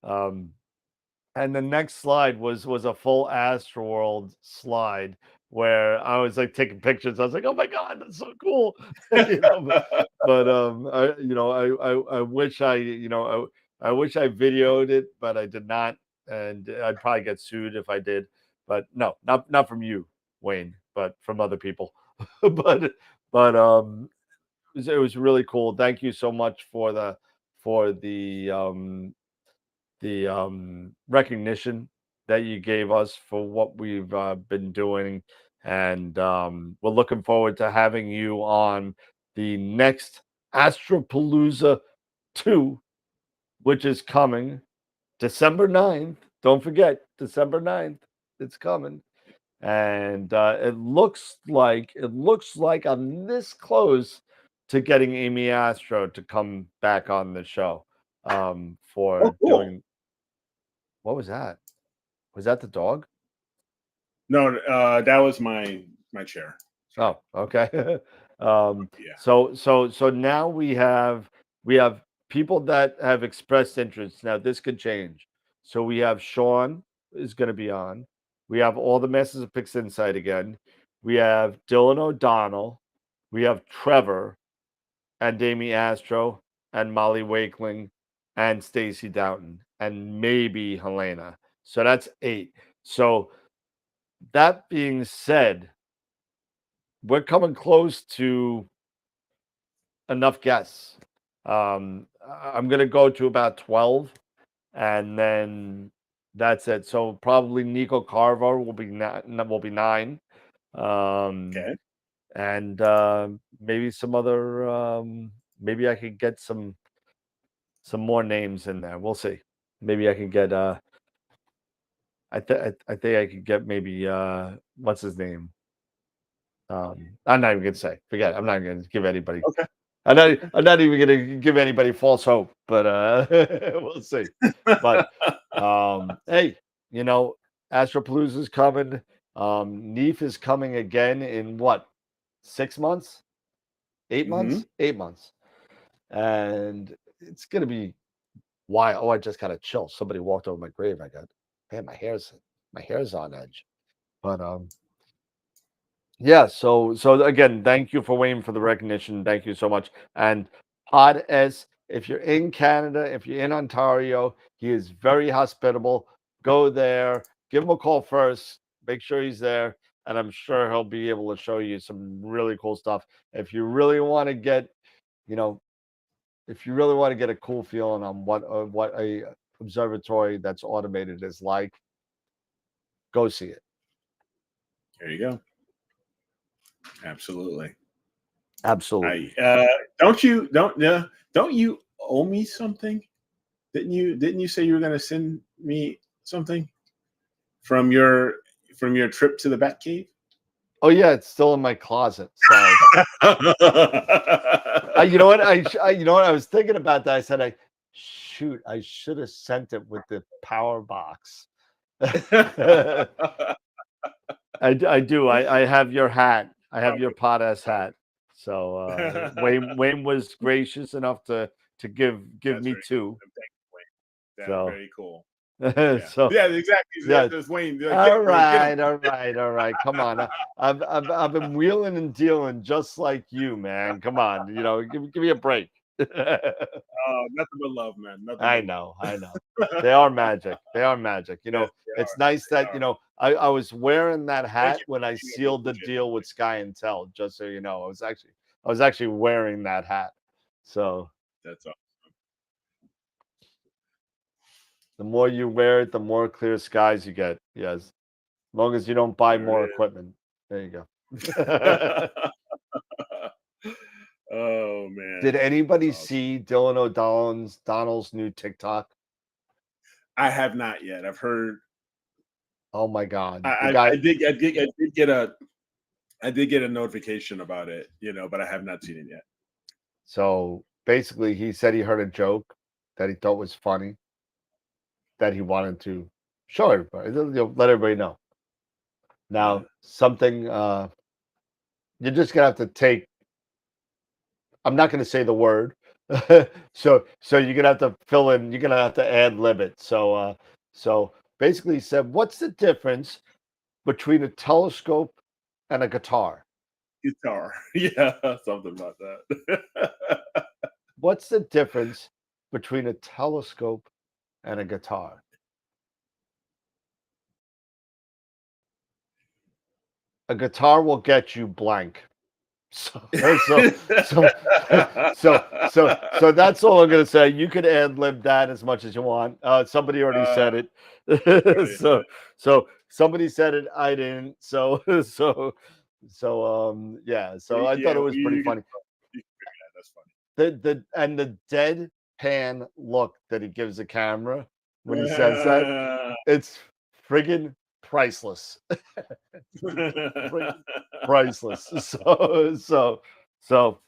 Um, and the next slide was a full Astroworld slide where I was like taking pictures. I was like, "Oh my god, that's so cool!" I wish I wish I videoed it, but I did not, and I'd probably get sued if I did. But no, not from you, Wayne, but from other people. but it was really cool. Thank you so much for the recognition that you gave us for what we've been doing. And we're looking forward to having you on the next Astropalooza 2, which is coming December 9th. Don't forget, December 9th, it's coming. And it looks like I'm this close to getting Amy Astro to come back on the show Oh, for cool. doing. What was that? Was that the dog? No, that was my chair. Oh, okay. Yeah. So now we have We have people that have expressed interest. Now this could change. So we have Sean is going to be on. We have all the Masters of Picks Insight again. We have Dylan O'Donnell. We have Trevor and Damie Astro and Molly Wakeling and Stacy Doughton and maybe Helena. So that's 8. So that being said, we're coming close to enough guests. I'm going to go to about 12 and then that's it. So probably Nico Carver will be 9. Okay. And maybe some other maybe I could get some more names in there. We'll see. Maybe I can get I think I could get maybe what's his name? I'm not even gonna say. Forget it. I'm not gonna give anybody. Okay. I'm not even gonna give anybody false hope, but we'll see. But hey, you know, Astropalooza is coming. Neef is coming again in what? 6 months? 8 months? 8 months. And it's gonna be wild. Oh, I just got a chill. Somebody walked over my grave. I got, man, my hair's on edge. But yeah, so again, thank you for waiting for the recognition. Thank you so much. And Pod S, if you're in Canada, if you're in Ontario, he is very hospitable. Go there, give him a call first, make sure he's there, and I'm sure he'll be able to show you some really cool stuff. If you really want to get, you know, if you really want to get a cool feeling on what a observatory that's automated is like, go see it. There you go. Absolutely. Absolutely. Don't you owe me something? Didn't you say you were going to send me something from your trip to the Batcave? Oh yeah, it's still in my closet. Sorry. You know what? You know what? I was thinking about that. I said, I should have sent it with the power box. I do. I have your hat. I have your Pod S hat. So Wayne was gracious enough to give That's me very 2. That's So very cool. so Yeah, exactly. yeah. That's Wayne. All right. Come on. I've been wheeling and dealing just like you, man. Come on. You know, give me a break. Nothing but love, man. Nothing. I know. They are magic. They are magic. You know, Yes, they it's are. nice They that, are. you know, I was wearing that Thank hat you when for I making it sealed the legit. deal with Sky and Tel, just so you know. I was actually wearing that hat. So That's all. the more you wear it, the more clear skies you get. Yes. As long as you don't buy There more it is. equipment. There you go. Oh man. Did anybody That's awesome. see Dylan O'Donnell's new TikTok? I have not yet. I've heard. Oh my God. The I guy, did get a notification about it, but I have not seen it yet. so basically he said he heard a joke that he thought was funny that he wanted to show everybody, let everybody know. Now, something you're just gonna have to take. I'm not gonna say the word. so you're gonna have to fill in, you're gonna have to ad lib it. So basically he said, what's the difference between a telescope and a guitar? Guitar. Yeah, something about that. What's the difference between a telescope and a guitar? A guitar will get you blank. So that's all I'm gonna say. You could ad lib that as much as you want. Somebody already said it. So somebody said it. I didn't. So yeah. So I thought it was pretty funny. That's funny. The deadpan look that he gives the camera when he says that, it's friggin' priceless. Priceless. So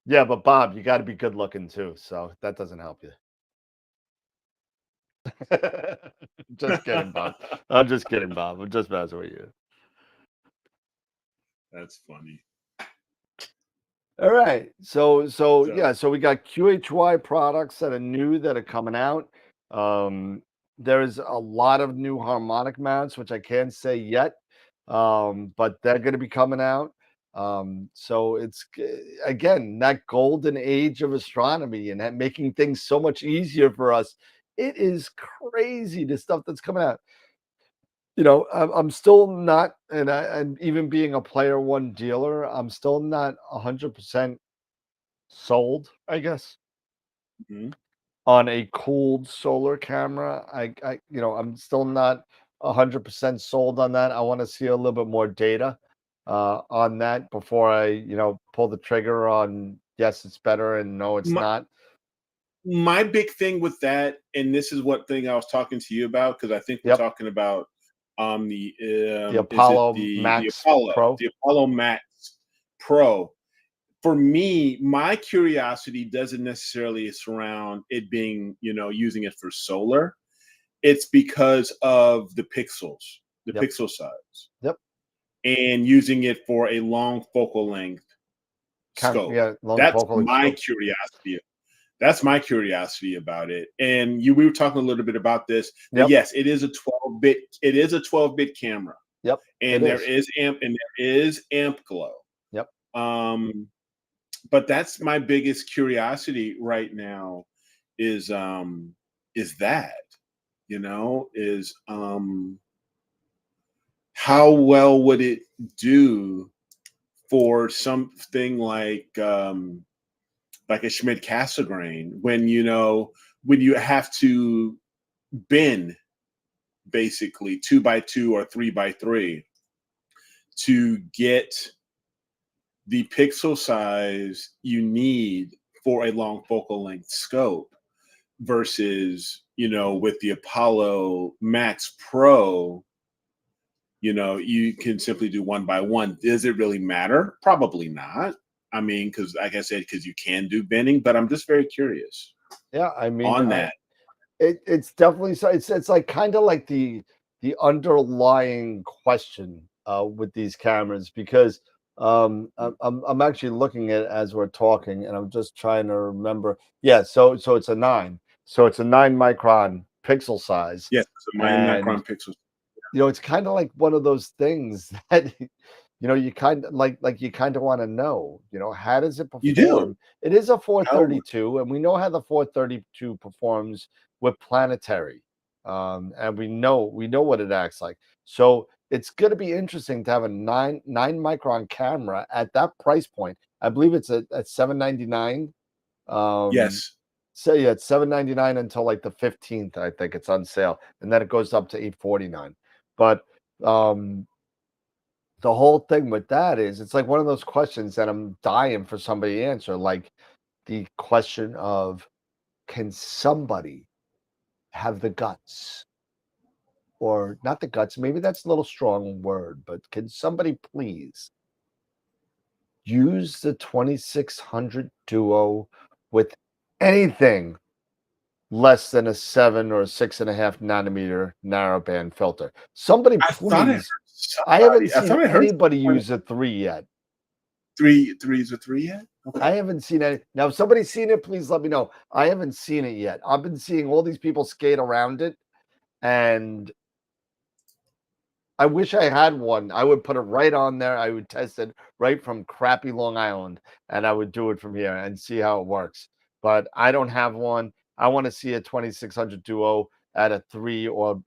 yeah, but Bob, you got to be good looking too. So that doesn't help you. Just kidding, Bob. I'm just kidding, Bob. I'm just messing with you. That's funny. All right. So So yeah, so we got QHY products that are new that are coming out. Um, there's a lot of new harmonic mounts, which I can't say yet, but they're going to be coming out. So again that golden age of astronomy and making things so much easier for us. It is crazy the stuff that's coming out. I'm still not, and even being a player one dealer, I'm still not 100% sold, I guess, mhm. on a cooled solar camera. I'm still not 100% sold on that. I want to see a little bit more data on that before I, pull the trigger on yes, it's better and no, it's my not. my big thing with that, and this is what thing I was talking to you about because I think we're Yep, talking about the the is it Apollo Max Pro. the Apollo Max Pro. For me, my curiosity doesn't necessarily surround it being, using it for solar. It's because of the pixels, the Yep, pixel size, yep. and using it for a long focal length scope. Yeah, long That's focal my scope. curiosity. That's my curiosity about it. And we were talking a little bit about this. That Yep, yes, it is a 12-bit. It is a 12-bit camera, yep. It and is. there is amp glow. Yep. Um, but that's my biggest curiosity right now is that is how well would it do for something like a Schmidt Cassegrain when you have to bin basically 2x2 or 3x3 to get the pixel size you need for a long focal length scope versus with the Apollo Max Pro, you can simply do one by one. Does it really matter? Probably not. I mean, because like I said, because you can do bending, but I'm just very curious Yeah, I mean, on that. it's definitely so. It's like kind of like the underlying question with these cameras because I'm actually looking at it as we're talking and I'm just trying to remember. Yeah, so it's a 9. So it's a 9 micron pixel size. Yes, it's a nine And micron pixels. it's kind of like one of those things that you kind of like you kind of want to know, how does it You do. perform? It is a How? 432, and we know how the 432 performs with planetary. And we know what it acts like. So it's going to be interesting to have a nine micron camera at that price point. I believe it's at 799. Um, Yes. so yeah, it's 799 until like the 15th. I think it's on sale, and then it goes up to 849. But um, the whole thing with that is it's like one of those questions that I'm dying for somebody to answer. Like the question of, can somebody have the guts, or not the guts? Maybe that's a little strong word, but can somebody please use the 2600 Duo with anything less than a 7 or 6.5 nanometer narrowband filter? Somebody I thought I heard please. I haven't somebody. I seen thought I heard anybody someone use a 3 yet. threes or three yet. I Okay. haven't seen any. Now, if somebody's seen it, please let me know. I haven't seen it yet. I've been seeing all these people skate around it, and I wish I had one. I would put it right on there. I would test it right from crappy Long Island, and I would do it from here and see how it works. But I don't have one. I want to see a 2600 Duo at a 3 or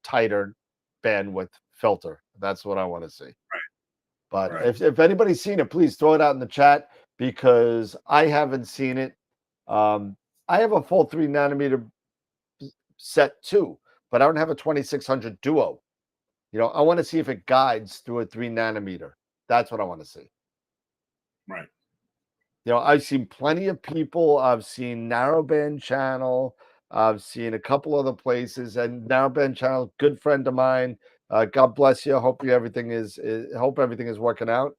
tighter bandwidth filter. That's what I want to see. But Right. if anybody's seen it, please throw it out in the chat because I haven't seen it. I have a full 3 nanometer set too, but I don't have a 2600 Duo. I want to see if it guides through a 3 nanometer. That's what I want to see. Right. I've seen plenty of people. I've seen Narrowband Channel. I've seen a couple other places, and Narrowband Channel, good friend of mine. God bless you. Hope hope everything is working out.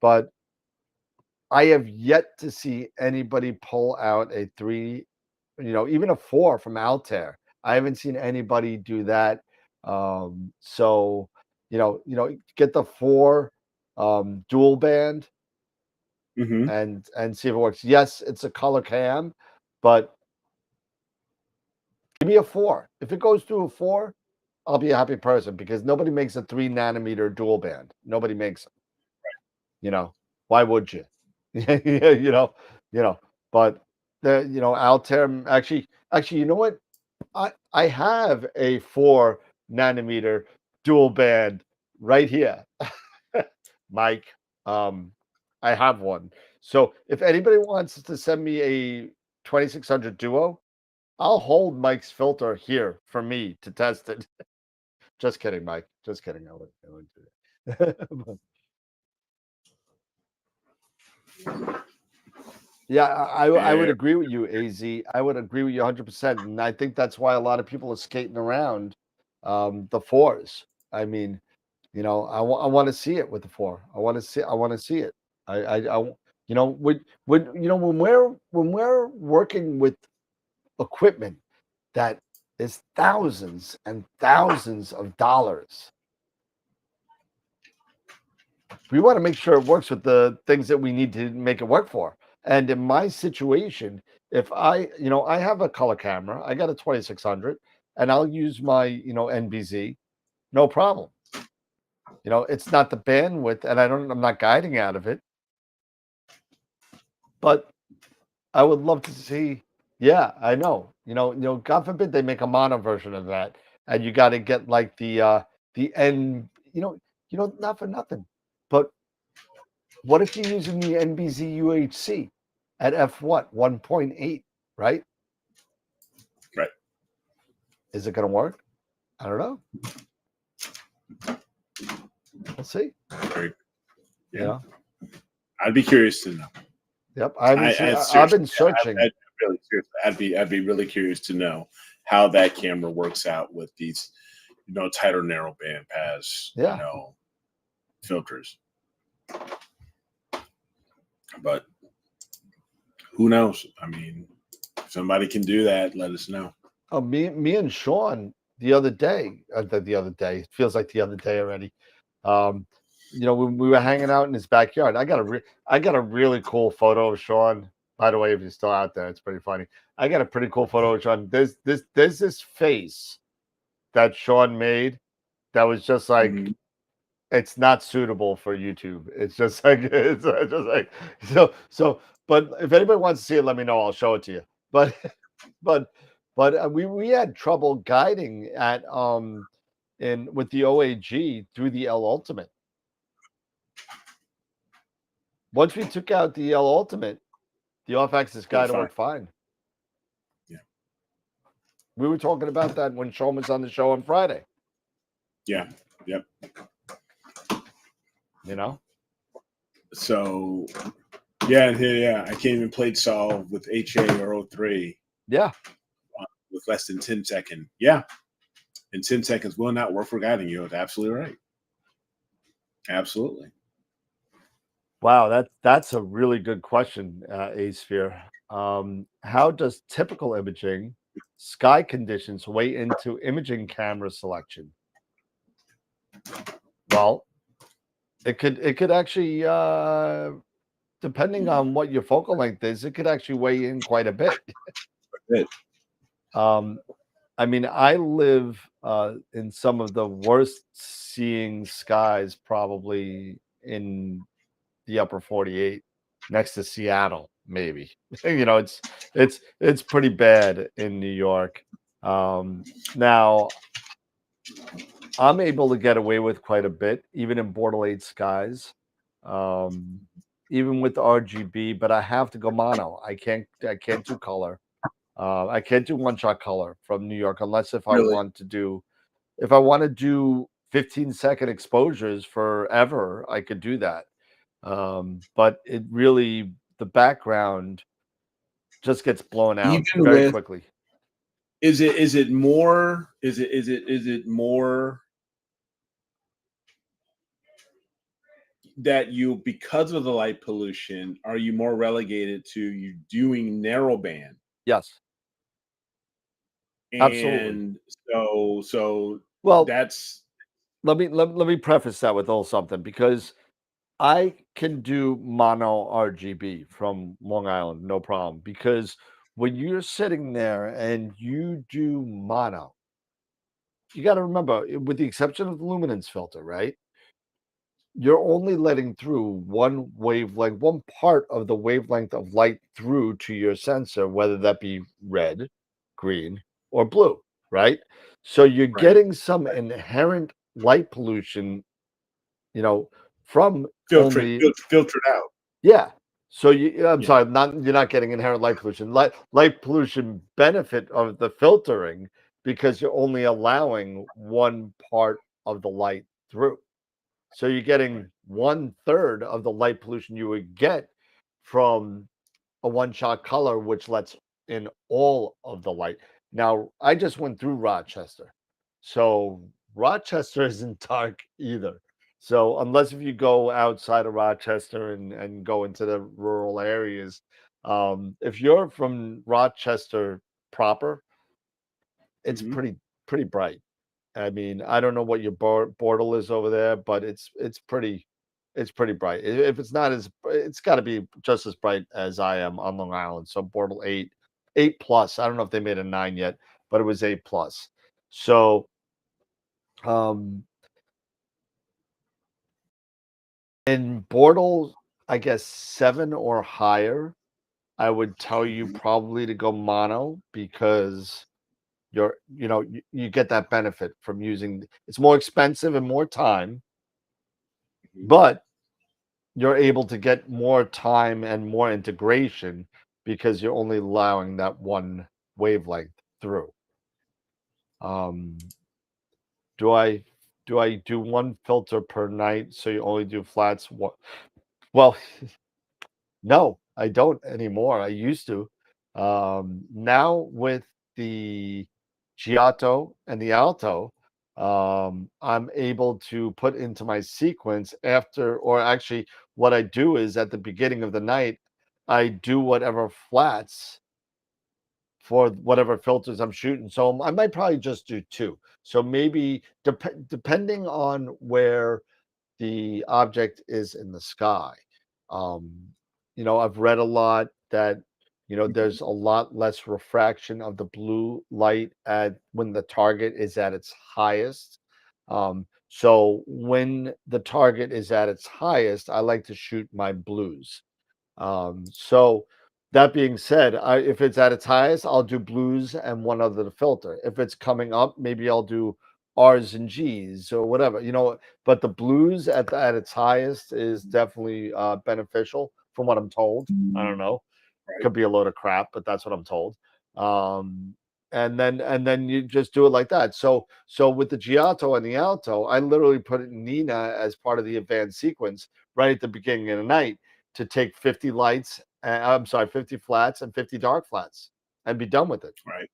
But I have yet to see anybody pull out a 3, even a 4 from Altair. I haven't seen anybody do that. So, get the 4 dual band. Mm-hmm. and see if it works. Yes, it's a color cam, but give me a 4. If it goes through a 4, I'll be a happy person because nobody makes a 3 nanometer dual band. Nobody makes them. You know, why would you? you know, you know. But Altair actually, you know what? I have a 4 nanometer dual band right here, Mike. I have one. So if anybody wants to send me a 2600 Duo, I'll hold Mike's filter here for me to test it. Just kidding, Mike. Just kidding. I would do that. Yeah, I would Very, agree with you, AZ. I would agree with you 100%. And I think that's why a lot of people are skating around the 4s. I mean, I want to see it with the 4. I want to see it. When we're working with equipment that is thousands and thousands of dollars, we want to make sure it works with the things that we need to make it work for. And in my situation, if I have a color camera, I got a 2600, and I'll use my, NBZ, no problem. It's not the bandwidth, and I'm not guiding out of it, but I would love to see. Yeah, I know. God forbid they make a mono version of that, and you got to get like the N. Not for nothing, but what if you're using the NBZ UHC at f 1.8, right? right. Is it going to work? I don't know. We'll see. Very, yeah. You know? I'd be curious to know. Yep, I've been searching. Really curious. I'd be really curious to know how that camera works out with these, tight or narrow band pass, filters. But who knows? I mean, if somebody can do that, let us know. Oh, me and Sean the other day. It feels like the other day already. When we were hanging out in his backyard, I got a really cool photo of Sean. By the way, if you're still out there, it's pretty funny. I got a pretty cool photo of Sean. There's this face that Sean made that was just like it's not suitable for YouTube. It's just like it's just like so. But if anybody wants to see it, let me know. I'll show it to you. But we had trouble guiding at with the OAG through the L Ultimate. Once we took out the L Ultimate, the off-axis guide worked fine. Yeah. We were talking about that when Sean was on the show on Friday. Yeah. Yep. So, yeah. I came and played solve with HA or 03. Yeah. With less than 10 seconds. Yeah. And 10 seconds will not work for guiding you. That's absolutely right. Absolutely. Wow, that's a really good question, A-Sphere. How does typical imaging, sky conditions weigh into imaging camera selection? Well, it could actually, depending on what your focal length is, it could actually weigh in quite a bit. I mean, I live in some of the worst seeing skies probably in the upper 48 next to Seattle, maybe. It's pretty bad in New York. Now I'm able to get away with quite a bit, even in border 8 skies, even with RGB, but I have to go mono. I can't do color. I can't do one-shot color from New York unless if I want to do 15-second exposures forever, I could do that. But it really, the background just gets blown out very quickly. Is it more that you, because of the light pollution, are you more relegated to you doing narrow band? Yes. And absolutely. So well, that's let me preface that with a little something, because I can do mono RGB from Long Island, no problem. Because when you're sitting there and you do mono, you got to remember, with the exception of the luminance filter, right? You're only letting through one wavelength, one part of the wavelength of light through to your sensor, whether that be red, green, or blue, right? So you're Right. getting some inherent light pollution, you know, from Filtered, only filtered out. yeah. So I'm Yeah. sorry, you're not getting inherent light pollution. Light pollution benefit of the filtering because you're only allowing one part of the light through. So you're getting 1/3 of the light pollution you would get from a one-shot color, which lets in all of the light. Now, I just went through Rochester. So Rochester isn't dark either. So unless if you go outside of Rochester and go into the rural areas, if you're from Rochester proper, it's Mhm. pretty bright. I mean, I don't know what your border is over there, but it's pretty bright. If it's not as, it's got to be just as bright as I am on Long Island. So Bortle 8 plus. I don't know if they made a 9 yet, but it was 8 plus. So um in Bortle, I guess 7 or higher, I would tell you Mhm. probably to go mono because you get that benefit from using it's more expensive and more time, Mhm. but you're able to get more time and more integration because you're only allowing that one wavelength through. Um, do I do one filter per night so you only do flats? What? Well, no, I don't anymore. I used to. Now with the Giotto and the Alto, I'm able to put into my sequence after, or actually, what I do is at the beginning of the night, I do whatever flats for whatever filters I'm shooting. So I might probably just do two. So maybe depending on where the object is in the sky. Um, I've read a lot that, Mhm. there's a lot less refraction of the blue light at when the target is at its highest. So when the target is at its highest, I like to shoot my blues. So that being said, if it's at its highest, I'll do blues and one other to filter. If it's coming up, maybe I'll do R's and G's or whatever, but the blues at its highest is definitely beneficial from what I'm told. I don't know. Right. Could be a load of crap, but that's what I'm told. Um, and then you just do it like that. So with the Giotto and the Alto, I literally put it in Nina as part of the advanced sequence right at the beginning of the night to take 50 lights, I'm sorry, 50 flats and 50 dark flats and be done with it. Right.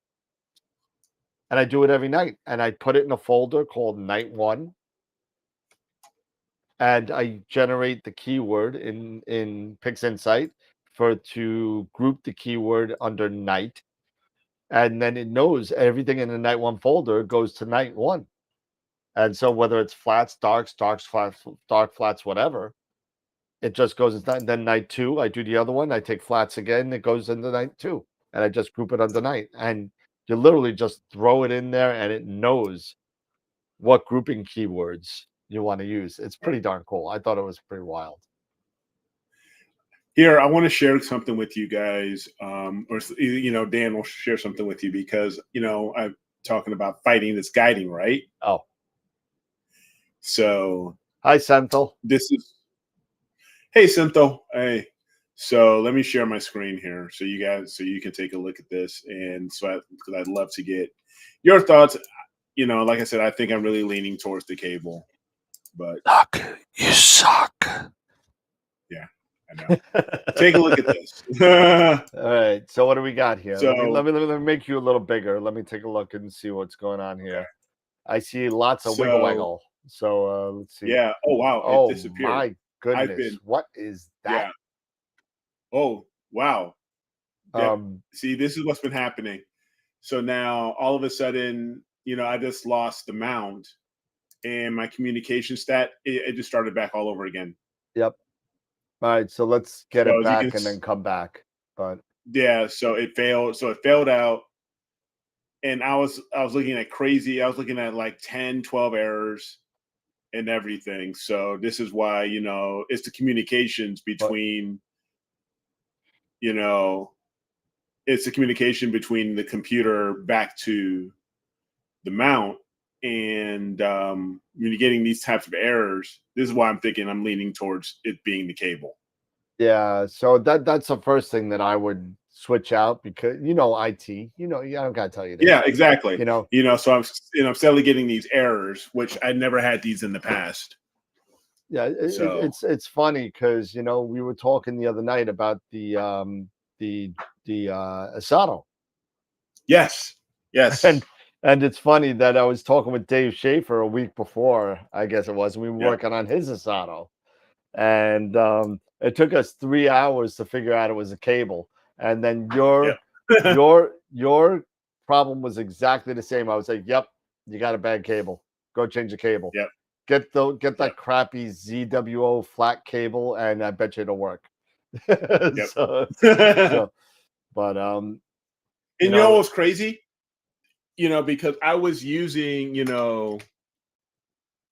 And I do it every night. And I put it in a folder called Night One. And I generate the keyword in PixInsight to group the keyword under night. And then it knows everything in the Night One folder goes to Night One. And so whether it's flats, darks, flats, dark flats, whatever, it just goes into night. Then night two, I do the other one. I take flats again. It goes into night two, and I just group it under night. And you literally just throw it in there, and it knows what grouping keywords you want to use. It's Right. pretty darn cool. I thought it was pretty wild. Here, I want to share something with you guys, or Dan will share something with you because I'm talking about fighting that's guiding, right? Oh, So hi, Senthil. this is hey Simto, hey. So let me share my screen here so you can take a look at this, and because I'd love to get your thoughts. Like I said, I think I'm really leaning towards the cable, but Suck. You suck. yeah, I know. Take a look at this. All right. So what do we got here? So Let me make you a little bigger. Let me take a look and see what's going on okay, here. I see lots of wiggle so waggle. So let's see. yeah. Oh wow, it Oh disappeared. my I've goodness. been What is that? yeah. Oh wow. Yep. Um, See, this is what's been happening. So now all of a sudden, I just lost the mount and my communication stat, it just started back all over again. Yep. All right, so let's get So it as you can, back and then come back. But yeah, so it failed. So it failed out, and I was looking at crazy. I was looking at like 10, 12 errors and everything. So this is why, it's the communications between, you know, it's the communication between the computer back to the mount. And when you're getting these types of errors, this is why I'm thinking I'm leaning towards it being the cable. yeah, so that's the first thing that I would switch out because IT, I don't gotta tell you this. Yeah, exactly. You know, So I'm steadily getting these errors, which I never had these in the past. yeah, So it's funny because we were talking the other night about the Asano. yes, yes, And it's funny that I was talking with Dave Schaefer a week before, I guess it was, and we were yep, working on his Asano. And it took us 3 hours to figure out it was a cable. And then yep, your problem was exactly the same. I was like, "Yep, you got a bad cable. Go change the cable. yep, Get yep, that crappy ZWO flat cable, and I bet you it'll work." yep. so And so, but you know what's crazy? Because I was using, I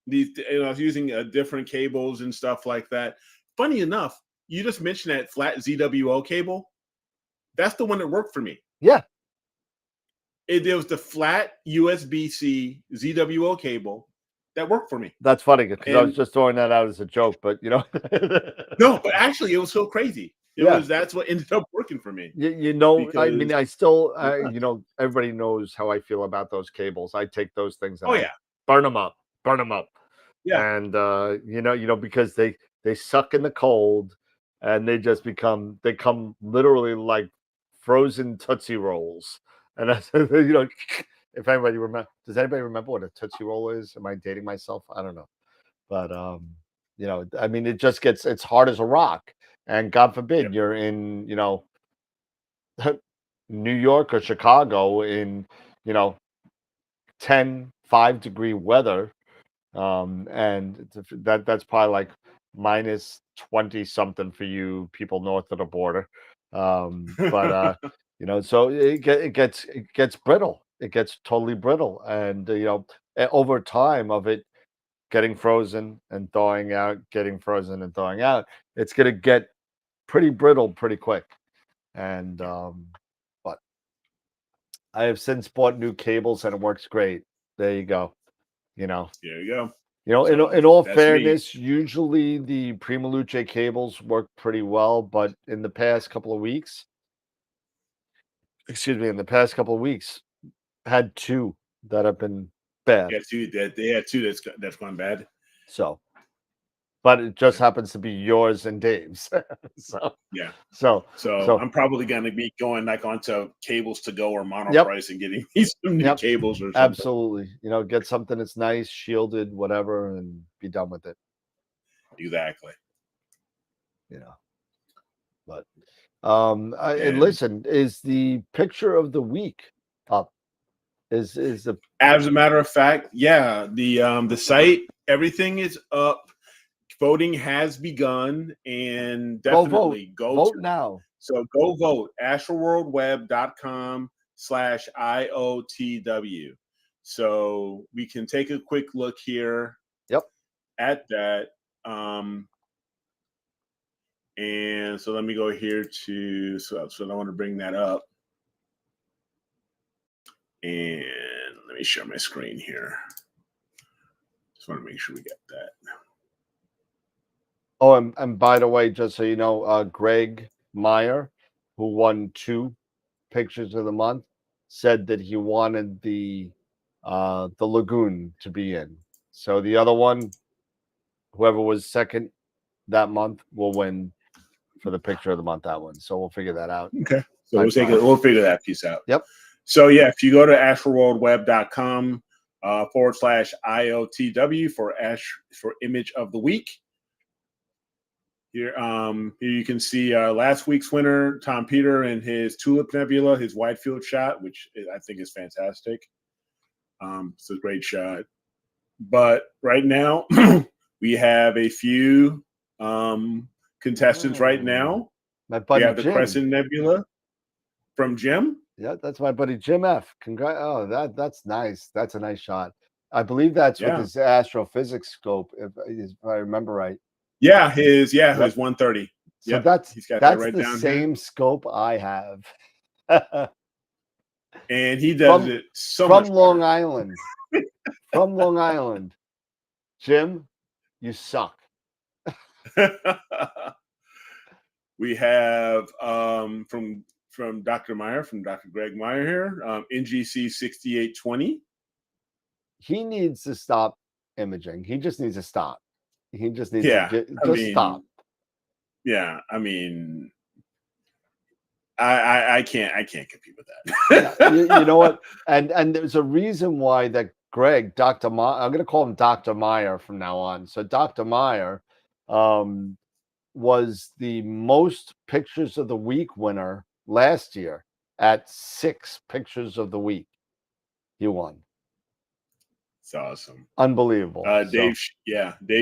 was using different cables and stuff like that. Funny enough, you just mentioned that flat ZWO cable. That's the one that worked for me. yeah, It was the flat USB-C ZWO cable that worked for me. that's funny because I was And just throwing that out as a joke, but no, but actually, it was so crazy. yeah. That's what ended up working for me I mean, because I still, yeah. everybody knows how I feel about those cables. I take those things and Oh I yeah, burn them up, yeah, and because they suck in the cold, and they come literally like frozen Tootsie Rolls, and that's if anybody does anybody remember what a Tootsie Roll is? Am I dating myself? I don't know, but I mean, it's hard as a rock, and God forbid yep, you're in New York or Chicago in, you know, 10, 5-degree weather. And that's probably like minus 20 something for you people north of the border. But so it gets brittle. It gets totally brittle. And over time of it getting frozen and thawing out, getting frozen and thawing out, it's gonna get pretty brittle pretty quick. And but I have since bought new cables and it works great. There you go. You know, there you go. in So all that's me. fairness, usually the Primaluce cables work pretty well, but in the past couple of weeks, in the past couple of weeks, had two that have been bad. Yeah, two that they had two that's gone bad. So, but it just Yeah, happens to be yours and Dave's. so, yeah. so, So so, I'm probably going to be going like onto cables to go or yep, monoprice and getting me some new yep, cables or something. absolutely. Get something that's nice, shielded, whatever, and be done with it. Exactly. You know. But and And listen, is the picture of the week up? Is the as a matter of fact, yeah, the site, everything is up. Voting has begun, and go vote? definitely go Vote to now. so go vote astralworldweb.com/IOTW. So we can take a quick look here Yep. at that. And so let me go here to so I want to bring that up. And let me share my screen here. Just want to make sure we get that. Oh, and by the way, just so you know, Greg Meyer, who won 2 pictures of the month, said that he wanted the lagoon to be in. So the other one, whoever was second that month, will win for the picture of the month. That one. So we'll figure that out. Okay. So By Friday. we'll figure that piece out. Yep. So yeah, if you go to astralworldweb.com /IOTW for image of the week. Here you can see last week's winner, Tom Peter, and his Tulip Nebula, his wide field shot, which I think is fantastic. It's a great shot. But right now, we have a few contestants right now. My We buddy have the Jim. Crescent Nebula from Jim. Yeah, that's my buddy Jim F. Oh, that's nice. That's a nice shot. I believe that's with Yeah. his astrophysics scope, if I remember right. Yeah, his Yep. 130. So Yep. He's got that right the down same here. scope I have. And he does it so much from Long better. Island. From Long Island. Jim, you suck. We have from Dr. Meyer, from Dr. Greg Meyer here, NGC 6820. He needs to stop imaging. He just needs to stop. He just needs Yeah, to stop. Yeah, I mean, I can't compete with that. you know what? And there's a reason why that Greg, Dr. Meyer, I'm going to call him Dr. Meyer from now on. So Dr. Meyer was the most pictures of the week winner last year at 6 pictures of the week. He won. It's awesome. Unbelievable. Dave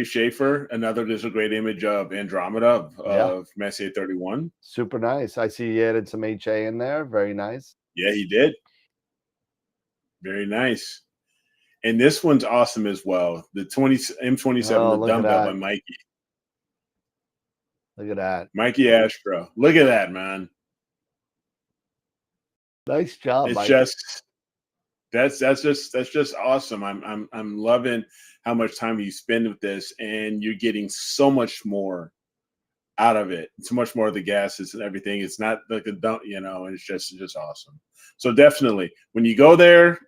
Schaefer, there's a great image of Andromeda of Messier 31. Super nice. I see he added some HA in there. Very nice. Yeah, he did. Very nice. And this one's awesome as well. The M27, the dumbbell by Mikey. Look at that. Mikey Astro. Look at that, man. Nice job, It's Mikey. that's just awesome. I'm loving how much time you spend with this, and you're getting so much more out of it. So much more of the gases and everything. It's not like a dump, it's just awesome. So definitely when you go there,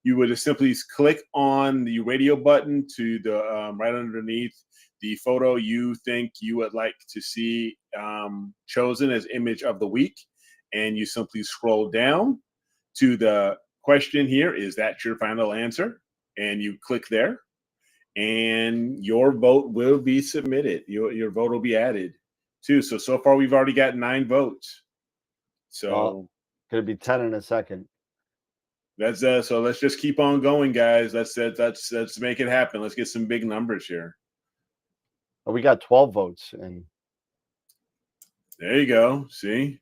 you would simply click on the radio button to the right underneath the photo you think you would like to see chosen as image of the week. And you simply scroll down to the question here, is that your final answer? And you click there, and your vote will be submitted. Your vote will be added too. So far we've already got 9 votes. So gonna be 10 in a second. That's so let's just keep on going, guys. Let's make it happen. Let's get some big numbers here. Oh, we got 12 votes, and there you go. See?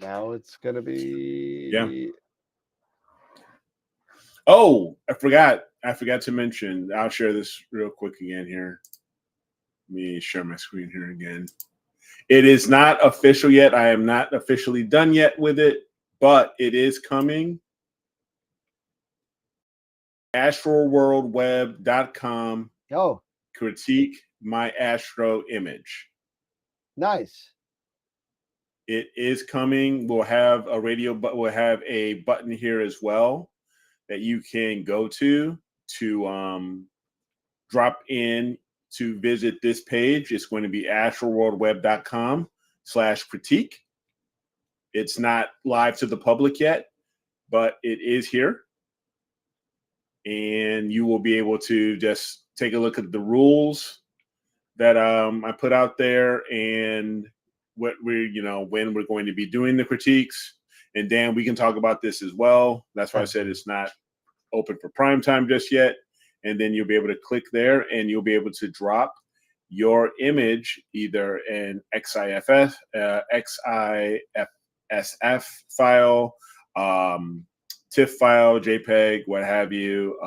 Now it's gonna be Oh, I forgot to mention. I'll share this real quick again here. Let me share my screen here again. It is not official yet. I am not officially done yet with it, but it is coming. AstroWorldWeb.com. Oh, critique my Astro image. Nice. It is coming. We'll have a radio, but we'll have a button here as well that you can go to drop in to visit this page. It's going to be astroworldweb.com/critique. It's not live to the public yet, but it is here. And you will be able to just take a look at the rules that I put out there and what we're, when we're going to be doing the critiques. And Dan, we can talk about this as well. That's why I said it's not open for prime time just yet. And then you'll be able to click there and you'll be able to drop your image, either an XIFSF file, TIFF file, JPEG, what have you,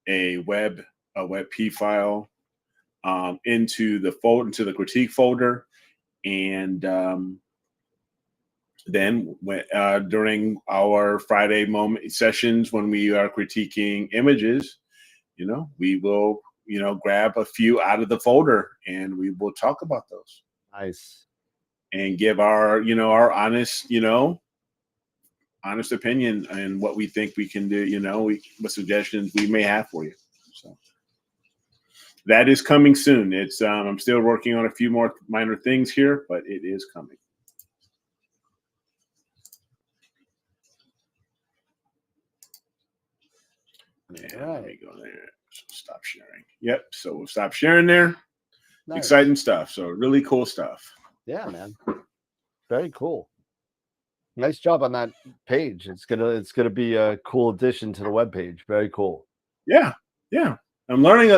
a WebP file, into the critique folder. And then during our Friday moment sessions, when we are critiquing images, we will, grab a few out of the folder and we will talk about those. Nice. And give our, our honest, honest opinion and what we think we can do, what suggestions we may have for you. So that is coming soon. It's I'm still working on a few more minor things here, but it is coming. Yeah, let me go there. So stop sharing. Yep. So we'll stop sharing there. Nice. Exciting stuff. So really cool stuff. Yeah, man. Very cool. Nice job on that page. It's gonna be a cool addition to the webpage. Very cool. Yeah. Yeah. I'm learning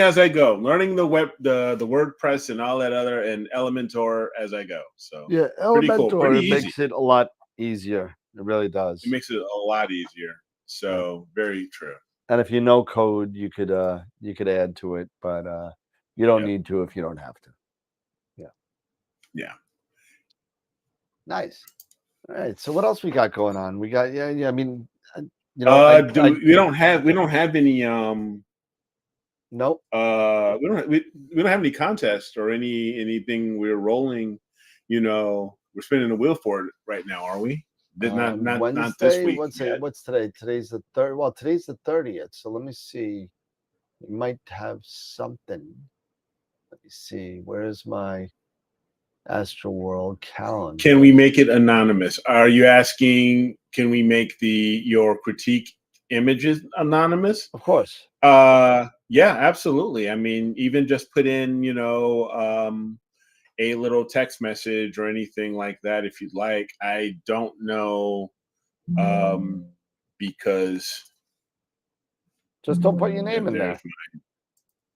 as I go. Learning the WordPress and all that other and Elementor as I go. So Yeah, pretty cool, pretty Elementor easy. makes it a lot easier. It really does. It makes it a lot easier. So very true. And if you know code, you could add to it, but you don't Yep. need to if you don't have to. Yeah. Nice. All right. So what else we got going on? We got I mean, you know, we don't have any nope. we don't have any contests or anything we're rolling. You know, we're spinning the wheel for it right now, are we? Not Wednesday. this week. What's today? Today's the third. Well, today's the 30th. So let me see. We might have something. Let me see. Where's my Astroworld calendar? Can we make it anonymous? Are you asking? Can we make your critique images anonymous? Of course. Yeah, absolutely. I mean, even just put in, a little text message or anything like that if you'd like. I don't know, because just don't put your name in there.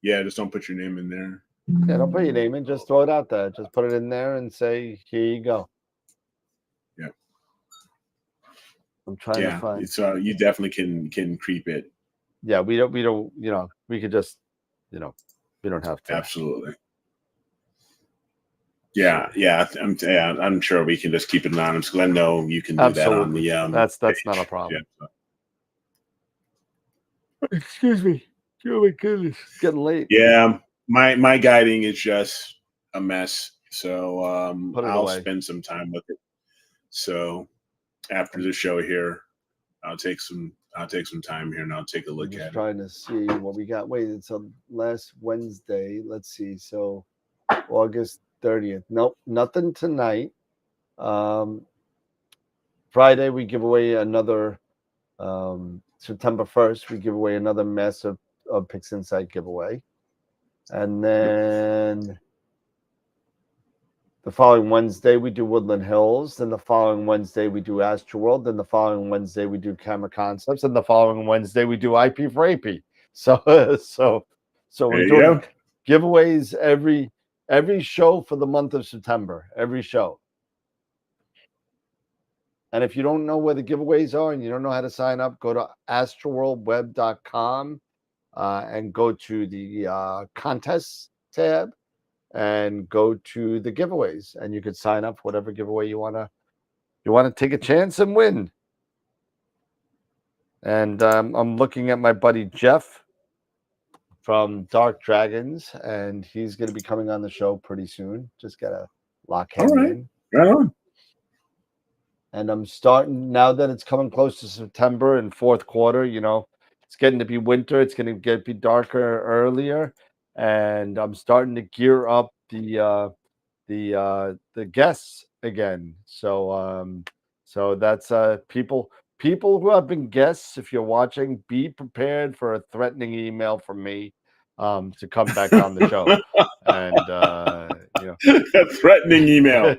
Yeah, just don't put your name in there. Yeah, don't put your name in. Just throw it out there. Just put it in there and say, "Here you go." Yeah. I'm trying to find. So you definitely can creep it. Yeah, we don't. We could just, we don't have to. Absolutely. Yeah, I'm sure we can just keep it anonymous because I know you can do Absolutely. that on the That's page. not a problem. Yeah. Excuse me. Oh my goodness, it's getting late. Yeah, my guiding is just a mess. So I'll away. spend some time with it. So after the show here, I'll take some time here and I'll take a look at it. Trying to see what we got. Wait, it's on last Wednesday. Let's see. So August 30th. Nope, nothing tonight. Friday we give away another. September 1st we give away another massive Pix Insight giveaway, and then the following Wednesday we do Woodland Hills. Then the following Wednesday we do Astroworld. Then the following Wednesday we do Camera Concepts. And the following Wednesday we do IP for AP. So we're doing giveaways every show for the month of September. Every show. And if you don't know where the giveaways are and you don't know how to sign up, go to astroworldweb.com and go to the contests tab and go to the giveaways, and you could sign up for whatever giveaway you want to take a chance and win. And I'm looking at my buddy Jeff from Dark Dragons, and he's going to be coming on the show pretty soon. Just got to lock him in. Right on. And I'm starting, now that it's coming close to September and fourth quarter, it's getting to be winter. It's going to be darker earlier. And I'm starting to gear up the guests again. So that's people who have been guests, if you're watching, be prepared for a threatening email from me to come back on the show. And a threatening email.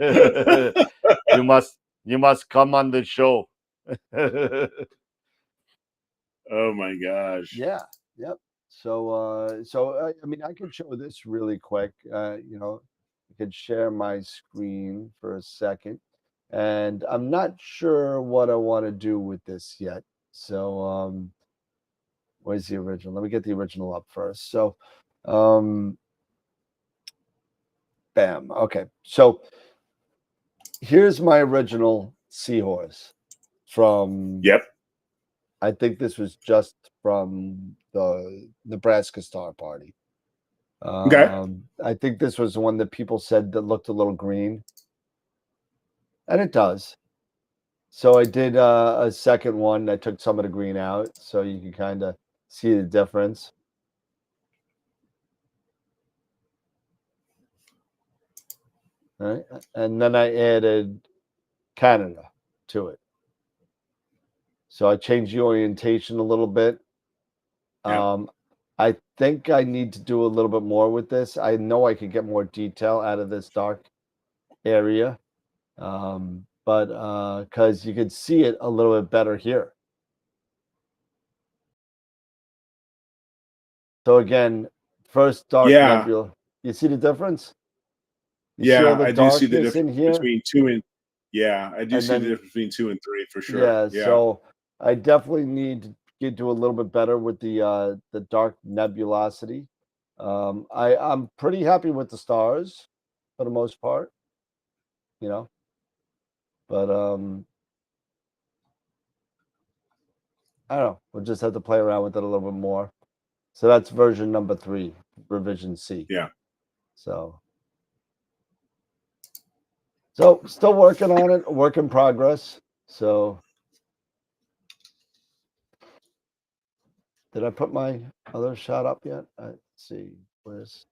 You must come on the show. Oh my gosh. Yeah. Yep. So I mean, I can show this really quick. I could share my screen for a second, and I'm not sure what I want to do with this yet. So where's the original? Let me get the original up first. So bam. Okay. So here's my original seahorse from. Yep. I think this was just from the Nebraska Star Party. Okay. I think this was the one that people said that looked a little green, and it does. So I did a second one. I took some of the green out so you can kind of see the difference. All right, and then I added Canada to it. So I changed the orientation a little bit. Yep. I think I need to do a little bit more with this. I know I could get more detail out of this dark area, but because you could see it a little bit better here. So again, first dark Yeah. nebula. You see the difference? You see all Yeah, the I do see the darkness in difference here, between 2 and yeah, I do and see the then difference between 2 and 3 for sure. yeah. Yeah. So I definitely need to do a little bit better with the dark nebulosity. I'm pretty happy with the stars for the most part, you know, but I don't know. We'll just have to play around with it a little bit more. So that's version number 3, revision C. Yeah. So still working on it, work in progress. So did I put my other shot up yet? Let's see. Where's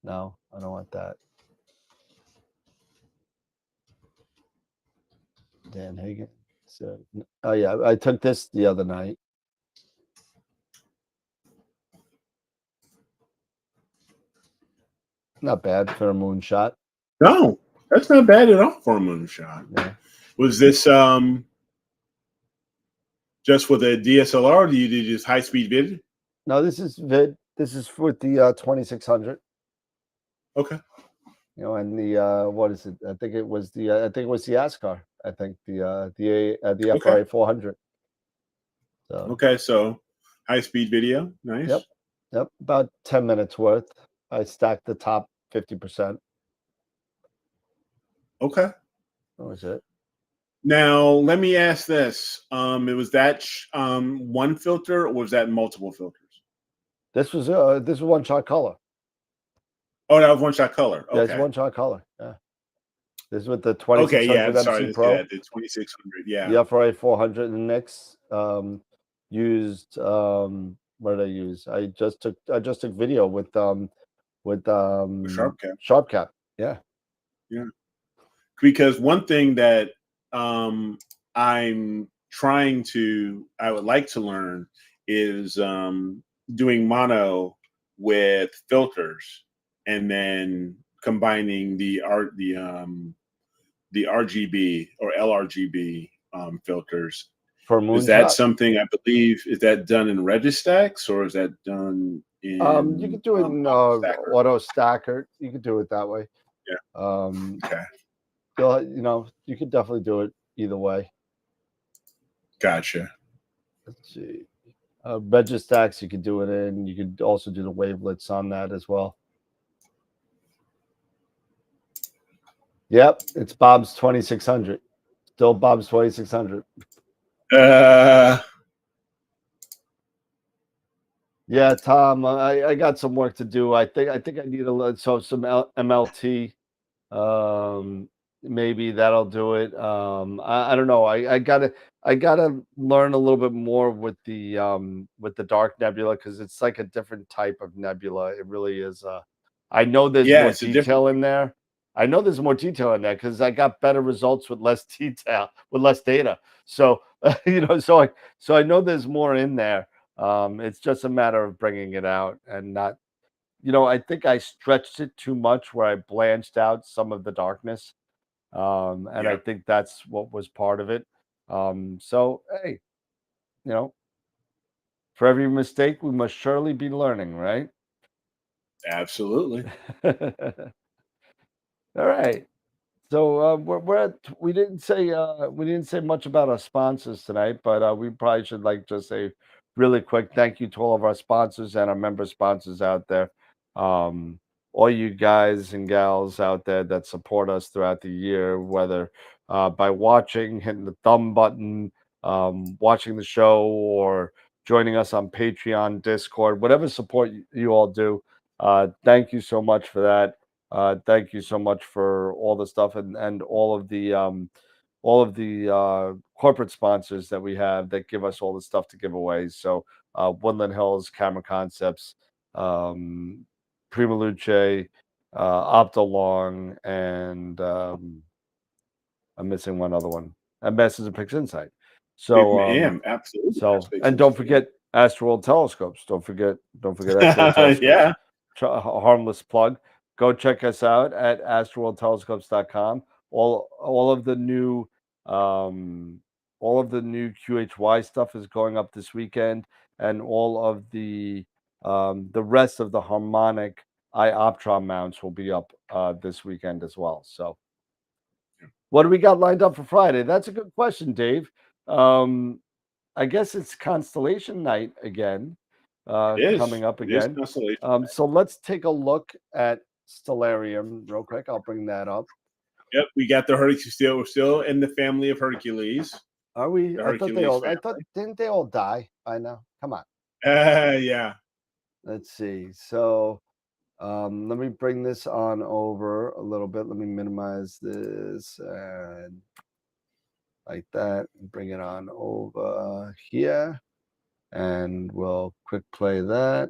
no, I don't want that. Dan Hagen. So oh yeah, I took this the other night. Not bad for a moonshot. No, that's not bad at all for a moonshot. Yeah. Was this just with a DSLR, or do you do just high speed vid? No, this is vid. This is with the 2600. Okay. You know, and the what is it? I think it was the ASCAR. I think the Okay. FRA 400. So Okay, so high speed video. Nice. Yep, about 10 minutes worth. I stacked the top 50%. Okay. That was it. Now, let me ask this. It was that one filter, or was that multiple filters? This was one shot color. Oh, that was one shot color. Yeah, it's Okay. one shot color. Yeah. This is with the Okay, 2600 yeah, MC sorry, Pro. yeah, the 2600, yeah. The FRA 400 and Nix used what did I use? I just took video with Sharp cap. Sharp Cap. Yeah. Yeah. Because one thing that I'm I would like to learn is doing mono with filters and then combining the RGB or LRGB filters. For Is that moonshot. something, I believe, is that done in Registax, or is that done in You could do it in Stacker? Auto Stacker. You could do it that way. Yeah. Okay. You could definitely do it either way. Gotcha. Let's see. Registax, you could do it in. You could also do the wavelets on that as well. Yep, it's Bob's 2600. Still Bob's 2600. Yeah, Tom, I got some work to do. I think I need some MLT. Maybe that'll do it. I don't know. I gotta learn a little bit more with the dark nebula, because it's like a different type of nebula. It really is. I know there's more it's detail in there. I know there's more detail in there because I got better results with less detail, with less data. So so I know there's more in there. It's just a matter of bringing it out and not. I think I stretched it too much where I blanched out some of the darkness. And I think that's what was part of it. So, hey, for every mistake, we must surely be learning, right? Absolutely. All right. So we didn't say much about our sponsors tonight, but we probably should just say really quick thank you to all of our sponsors and our member sponsors out there. All you guys and gals out there that support us throughout the year, whether by watching, hitting the thumb button, watching the show, or joining us on Patreon, Discord, whatever support you all do. Thank you so much for that. Thank you so much for all the stuff and all of the corporate sponsors that we have that give us all the stuff to give away. So Woodland Hills, Camera Concepts, Prima Luce, Optolong, and I'm missing one other one. And Masters of Pix Insight. So absolutely. And don't forget Astroworld Telescopes. Don't forget Astroworld Telescopes. Yeah. Harmless plug. Go check us out at astroworldtelescopes.com. All of the new QHY stuff is going up this weekend, and all of the the rest of the harmonic iOptron mounts will be up this weekend as well. So what do we got lined up for Friday? That's a good question, Dave. I guess it's Constellation Night again, coming up It is again. Constellation. So let's take a look at Stellarium real quick. I'll bring that up. Yep, we got the Hercules. We're still in the family of Hercules. Are we? The I thought they Hercules all. I family. thought didn't they all die by now? Come on. Yeah. Let's see. So let me bring this on over a little bit. Let me minimize this and like that. And bring it on over here, and we'll quick play that,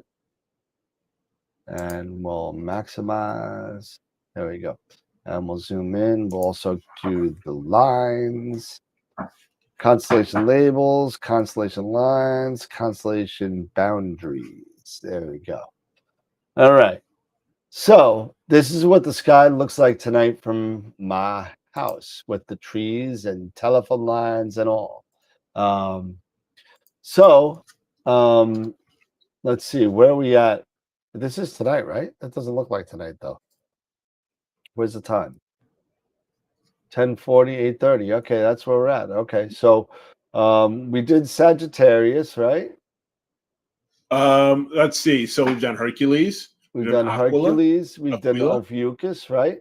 and we'll maximize. There we go. And we'll zoom in. We'll also do the lines. Constellation labels, constellation lines, constellation boundaries. There we go. All right. So this is what the sky looks like tonight from my house with the trees and telephone lines and all. Let's see, where are we at? This is tonight, right? That doesn't look like tonight, though. Where's the time? 10:40, 8:30. Okay, that's where we're at. Okay, so we did Sagittarius, right? Let's see. So we've done Hercules. We've done Aquila, Hercules. We've done Aquila. Ophiuchus, right?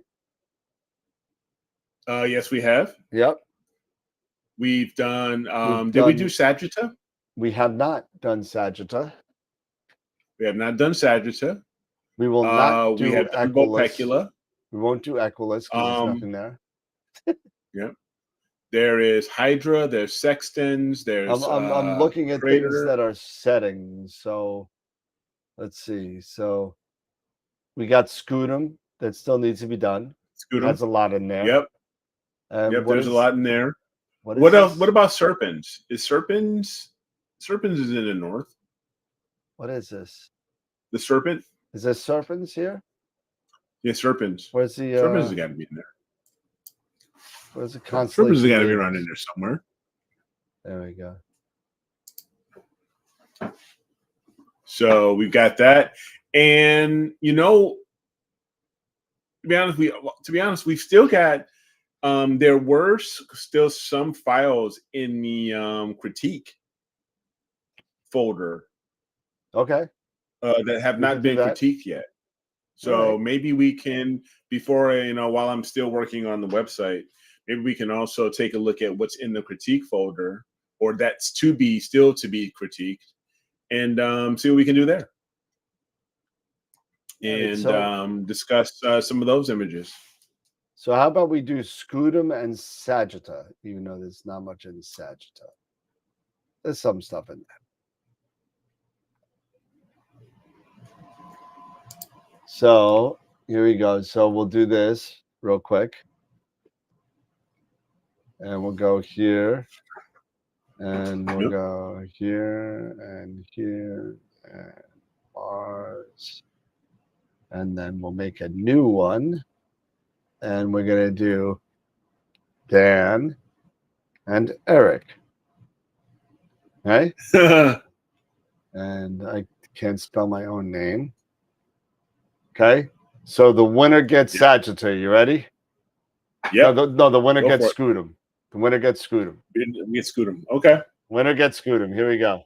Yes, we have. Yep. We've done. We've Did we done- do Sagitta? We have not done Sagitta. We have not done Sagitta. We will not do we have done Equilus. Bopecula. We won't do Equilus because there's nothing there. Yeah. There is Hydra. There's Sextans. There's. I'm looking at Crater. things that are settings. So let's see. So we got Scutum that still needs to be done. Scutum. That's a lot in there. Yep. Yep. There's a lot in there. What else? This? What about Serpens? Is Serpens? Serpens is in the north. What is this? The Serpent. Is there Serpens here? Yeah, Serpens. Where's the Serpens has got to be in there. Where's the constellation? Serpens has got to be around in there somewhere. There we go. So we've got that, and to be honest, we've still got. There were still some files in the critique folder. Okay. That have not been critiqued yet. So maybe we can, before while I'm still working on the website, maybe we can also take a look at what's in the critique folder, or that's still to be critiqued, and see what we can do there, and discuss some of those images. So how about we do Scutum and Sagitta, even though there's not much in Sagitta. There's some stuff in there. So here we go. So we'll do this real quick. And we'll go here. And we'll go here and here and Mars. And then we'll make a new one. And we're going to do Dan and Eric. Right? And I can't spell my own name. Okay. So the winner gets Sagittarius. You ready? Yeah. No, the winner gets Scutum. The winner gets Scutum. We get Scutum. Okay. Winner gets Scutum. Here we go.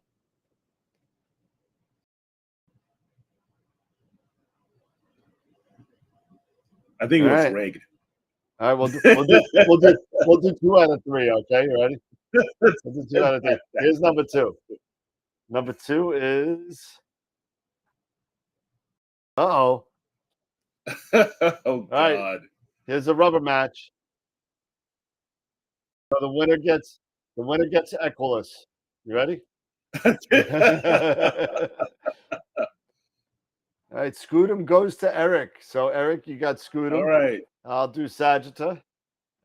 I think it was rigged. All right, we'll do 2 out of 3. Okay, you ready? We'll do 2 out of 3. Here's number 2. Number 2 is. Oh God. All right. Here's a rubber match. So the winner gets Equilus. You ready? All right, Scutum goes to Eric. So Eric, you got Scutum. All right. I'll do Sagitta,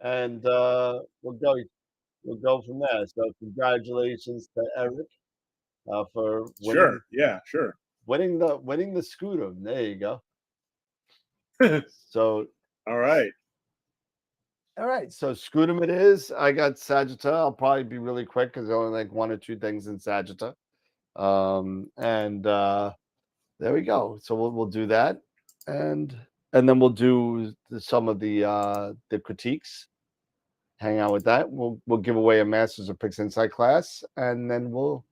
and we'll go from there. So congratulations to Eric for winning. Sure. Winning the Scutum. There you go. So all right. So Scutum it is. I got Sagitta. I'll probably be really quick because there's only like 1 or 2 things in Sagitta. And there we go. So we'll do that, and then we'll do some of the critiques. Hang out with that. We'll give away a Masters of Picks Insight class, and then we'll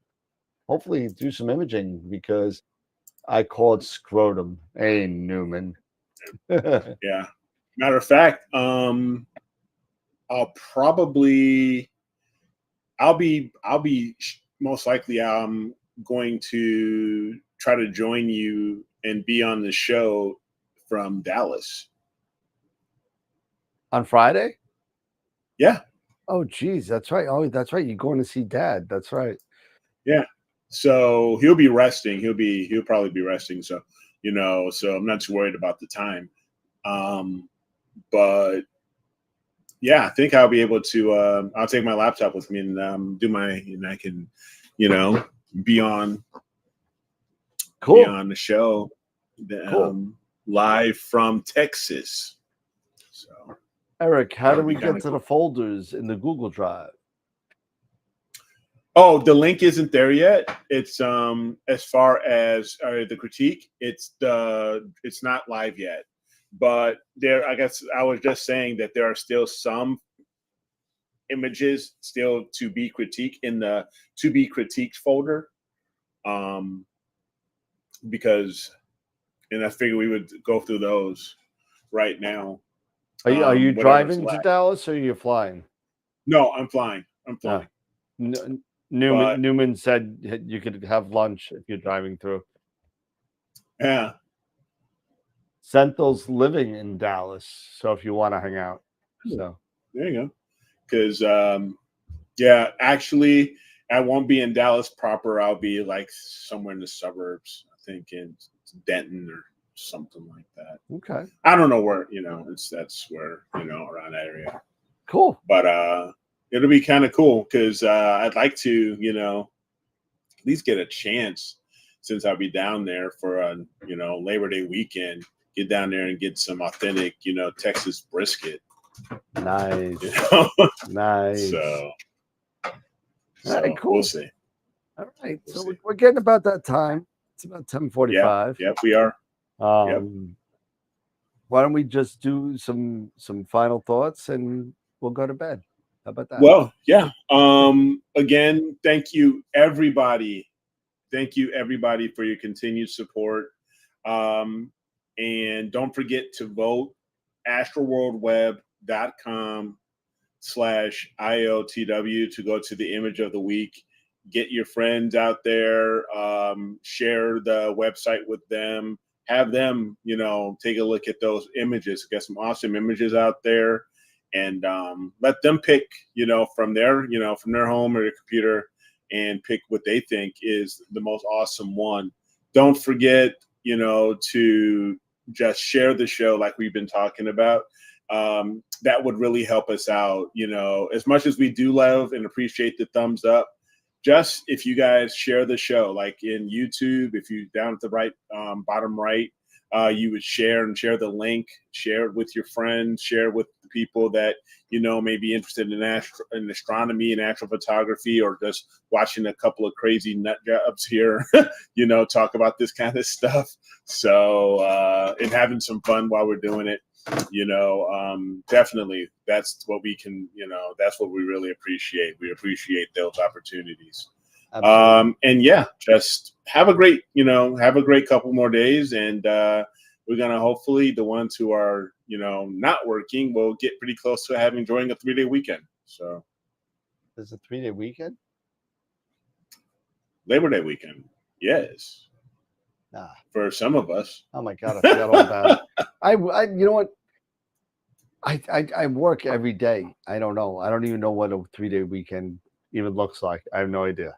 hopefully do some imaging because I call it scrotum. Hey, Newman. Yeah. Matter of fact, I'll be most likely going to try to join you and be on the show from Dallas On Friday? Yeah. Oh, geez, that's right. Oh, that's right. You're going to see Dad. That's right. Yeah. So he'll be resting. He'll probably be resting. So, so I'm not too worried about the time. But yeah, I think I'll be able to, I'll take my laptop with me and and I can, be on the show, live from Texas. So, Eric, how do we get to the folders in the Google Drive? Oh, the link isn't there yet. It's as far as the critique, it's not live yet. But I guess I was just saying that there are still some images still to be critiqued in the to be critiqued folder. Because and I figured we would go through those right now. Are you driving to Dallas or are you flying? No, I'm flying. Newman said you could have lunch if you're driving through. Yeah. Senthel's living in Dallas, so if you want to hang out. So there you go. Because actually I won't be in Dallas proper. I'll be like somewhere in the suburbs, I think in Denton or something like that. Okay. I don't know where, that's where, around that area. Cool. But it'll be kind of cool because I'd like to, at least get a chance since I'll be down there for a, Labor Day weekend, get down there and get some authentic, Texas brisket. Nice. Nice. So all right, cool. We'll see. All right. So we're getting about that time. It's about 10:45. Yep, we are. Why don't we just do some final thoughts and we'll go to bed? How about that? Well, yeah. Again, thank you everybody. Thank you everybody for your continued support. And don't forget to vote astroworldweb.com/IOTW to go to the image of the week. Get your friends out there, share the website with them, have them, take a look at those images, get some awesome images out there, and let them pick, from their home or their computer and pick what they think is the most awesome one. Don't forget, to just share the show like we've been talking about. That would really help us out, as much as we do love and appreciate the thumbs up. Just if you guys share the show, like in YouTube, if you down at the right, bottom right, you would share the link, share it with your friends, share it with the people that, may be interested in astronomy and astrophotography, or just watching a couple of crazy nut jobs here, talk about this kind of stuff. So, and having some fun while we're doing it. Definitely that's what we can, that's what we really appreciate. We appreciate those opportunities. Absolutely. And yeah, just have a great couple more days. And we're going to hopefully the ones who are, not working will get pretty close to enjoying a 3-day weekend. So there's a 3-day weekend? Labor Day weekend. Yes. For some of us. Oh my God, I forgot all about it. I you know what? I work every day. I don't know. I don't even know what a 3-day weekend even looks like. I have no idea.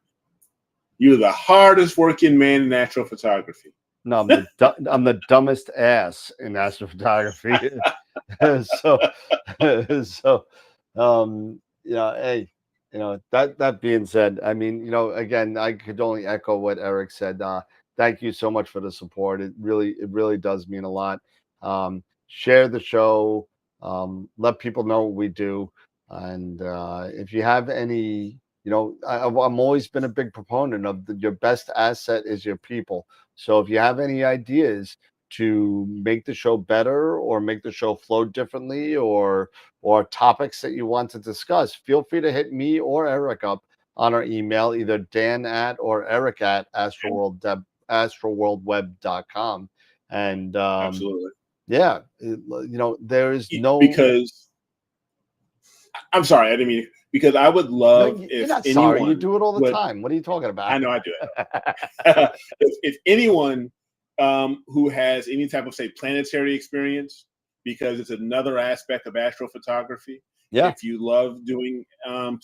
You're the hardest working man in astrophotography. No, I'm the dumbest ass in astrophotography. Hey, that being said, I mean, again, I could only echo what Eric said. Thank you so much for the support. It really does mean a lot. Share the show. Let people know what we do. And if you have any, I've always been a big proponent of your best asset is your people. So if you have any ideas to make the show better or make the show flow differently, or topics that you want to discuss, feel free to hit me or Eric up on our email, either Dan at or Eric at astroworldweb.com. And Absolutely. yeah, there is no. Because I'm sorry, I didn't mean, because I would love You're if not anyone sorry. You do it all the would, time. What are you talking about? I know I do it. If anyone who has any type of, say, planetary experience, because it's another aspect of astrophotography. Yeah. If you love doing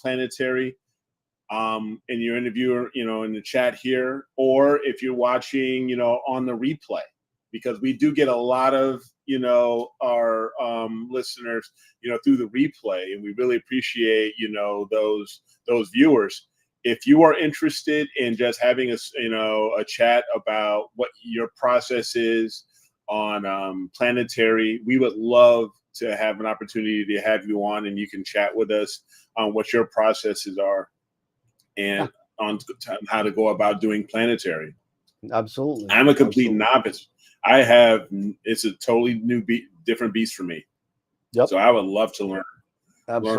planetary, and you're interviewer, in the chat here, or if you're watching, on the replay, because we do get a lot of, our listeners, through the replay, and we really appreciate, those viewers. If you are interested in just having a chat about what your process is on planetary, we would love to have an opportunity to have you on, and you can chat with us on what your processes are and on how to go about doing planetary. Absolutely. I'm a complete novice. It's a totally new different beast for me. Yep. So I would love to learn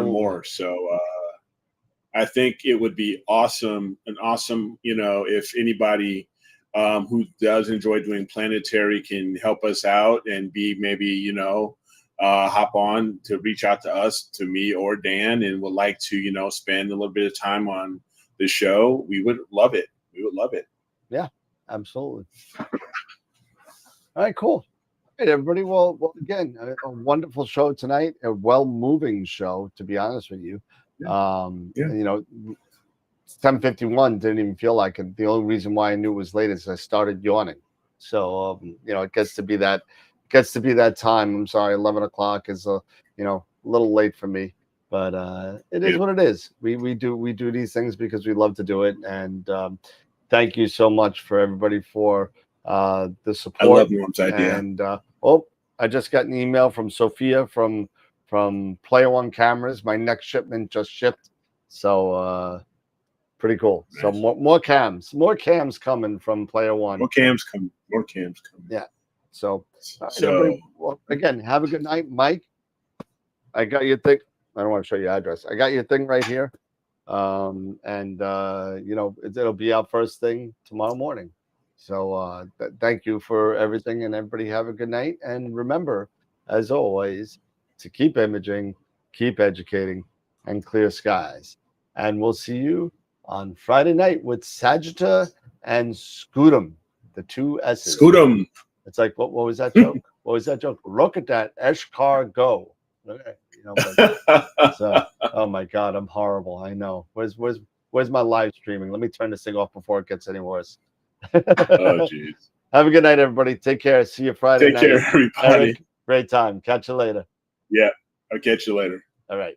more. So I think it would be awesome, if anybody who does enjoy doing planetary can help us out and be maybe, hop on to reach out to us, to me or Dan, and would like to, spend a little bit of time on the show. We would love it. Yeah, absolutely. All right, cool. All right, everybody. Well, again, a wonderful show tonight. A well-moving show, to be honest with you. Yeah. 10:51 didn't even feel like it. The only reason why I knew it was late is I started yawning. So it gets to be that time. I'm sorry, 11 o'clock is a little late for me, but it is what it is. We do these things because we love to do it, and thank you so much for everybody for the support. I love Norm's idea. And I just got an email from Sophia from Player One Cameras. My next shipment just shipped, so pretty cool. Nice. So more cams coming from Player One. More cams coming. Yeah. So well, again, have a good night, Mike. I got your thing. I don't want to show you your address. I got your thing right here. And it'll be out first thing tomorrow morning. So thank you for everything, and everybody have a good night. And remember, as always, to keep imaging, keep educating, and clear skies. And we'll see you on Friday night with Sagitta and Scootum, the two S's. Scootum. It's like, what was that joke? What was that joke? Look at that Eshkar go. Okay. So, oh my God, I'm horrible. I know. Where's my live streaming? Let me turn this thing off before it gets any worse. Oh, jeez. Have a good night, everybody. Take care. See you Friday night. Take care, everybody. Great time. Catch you later. Yeah, I'll catch you later. All right.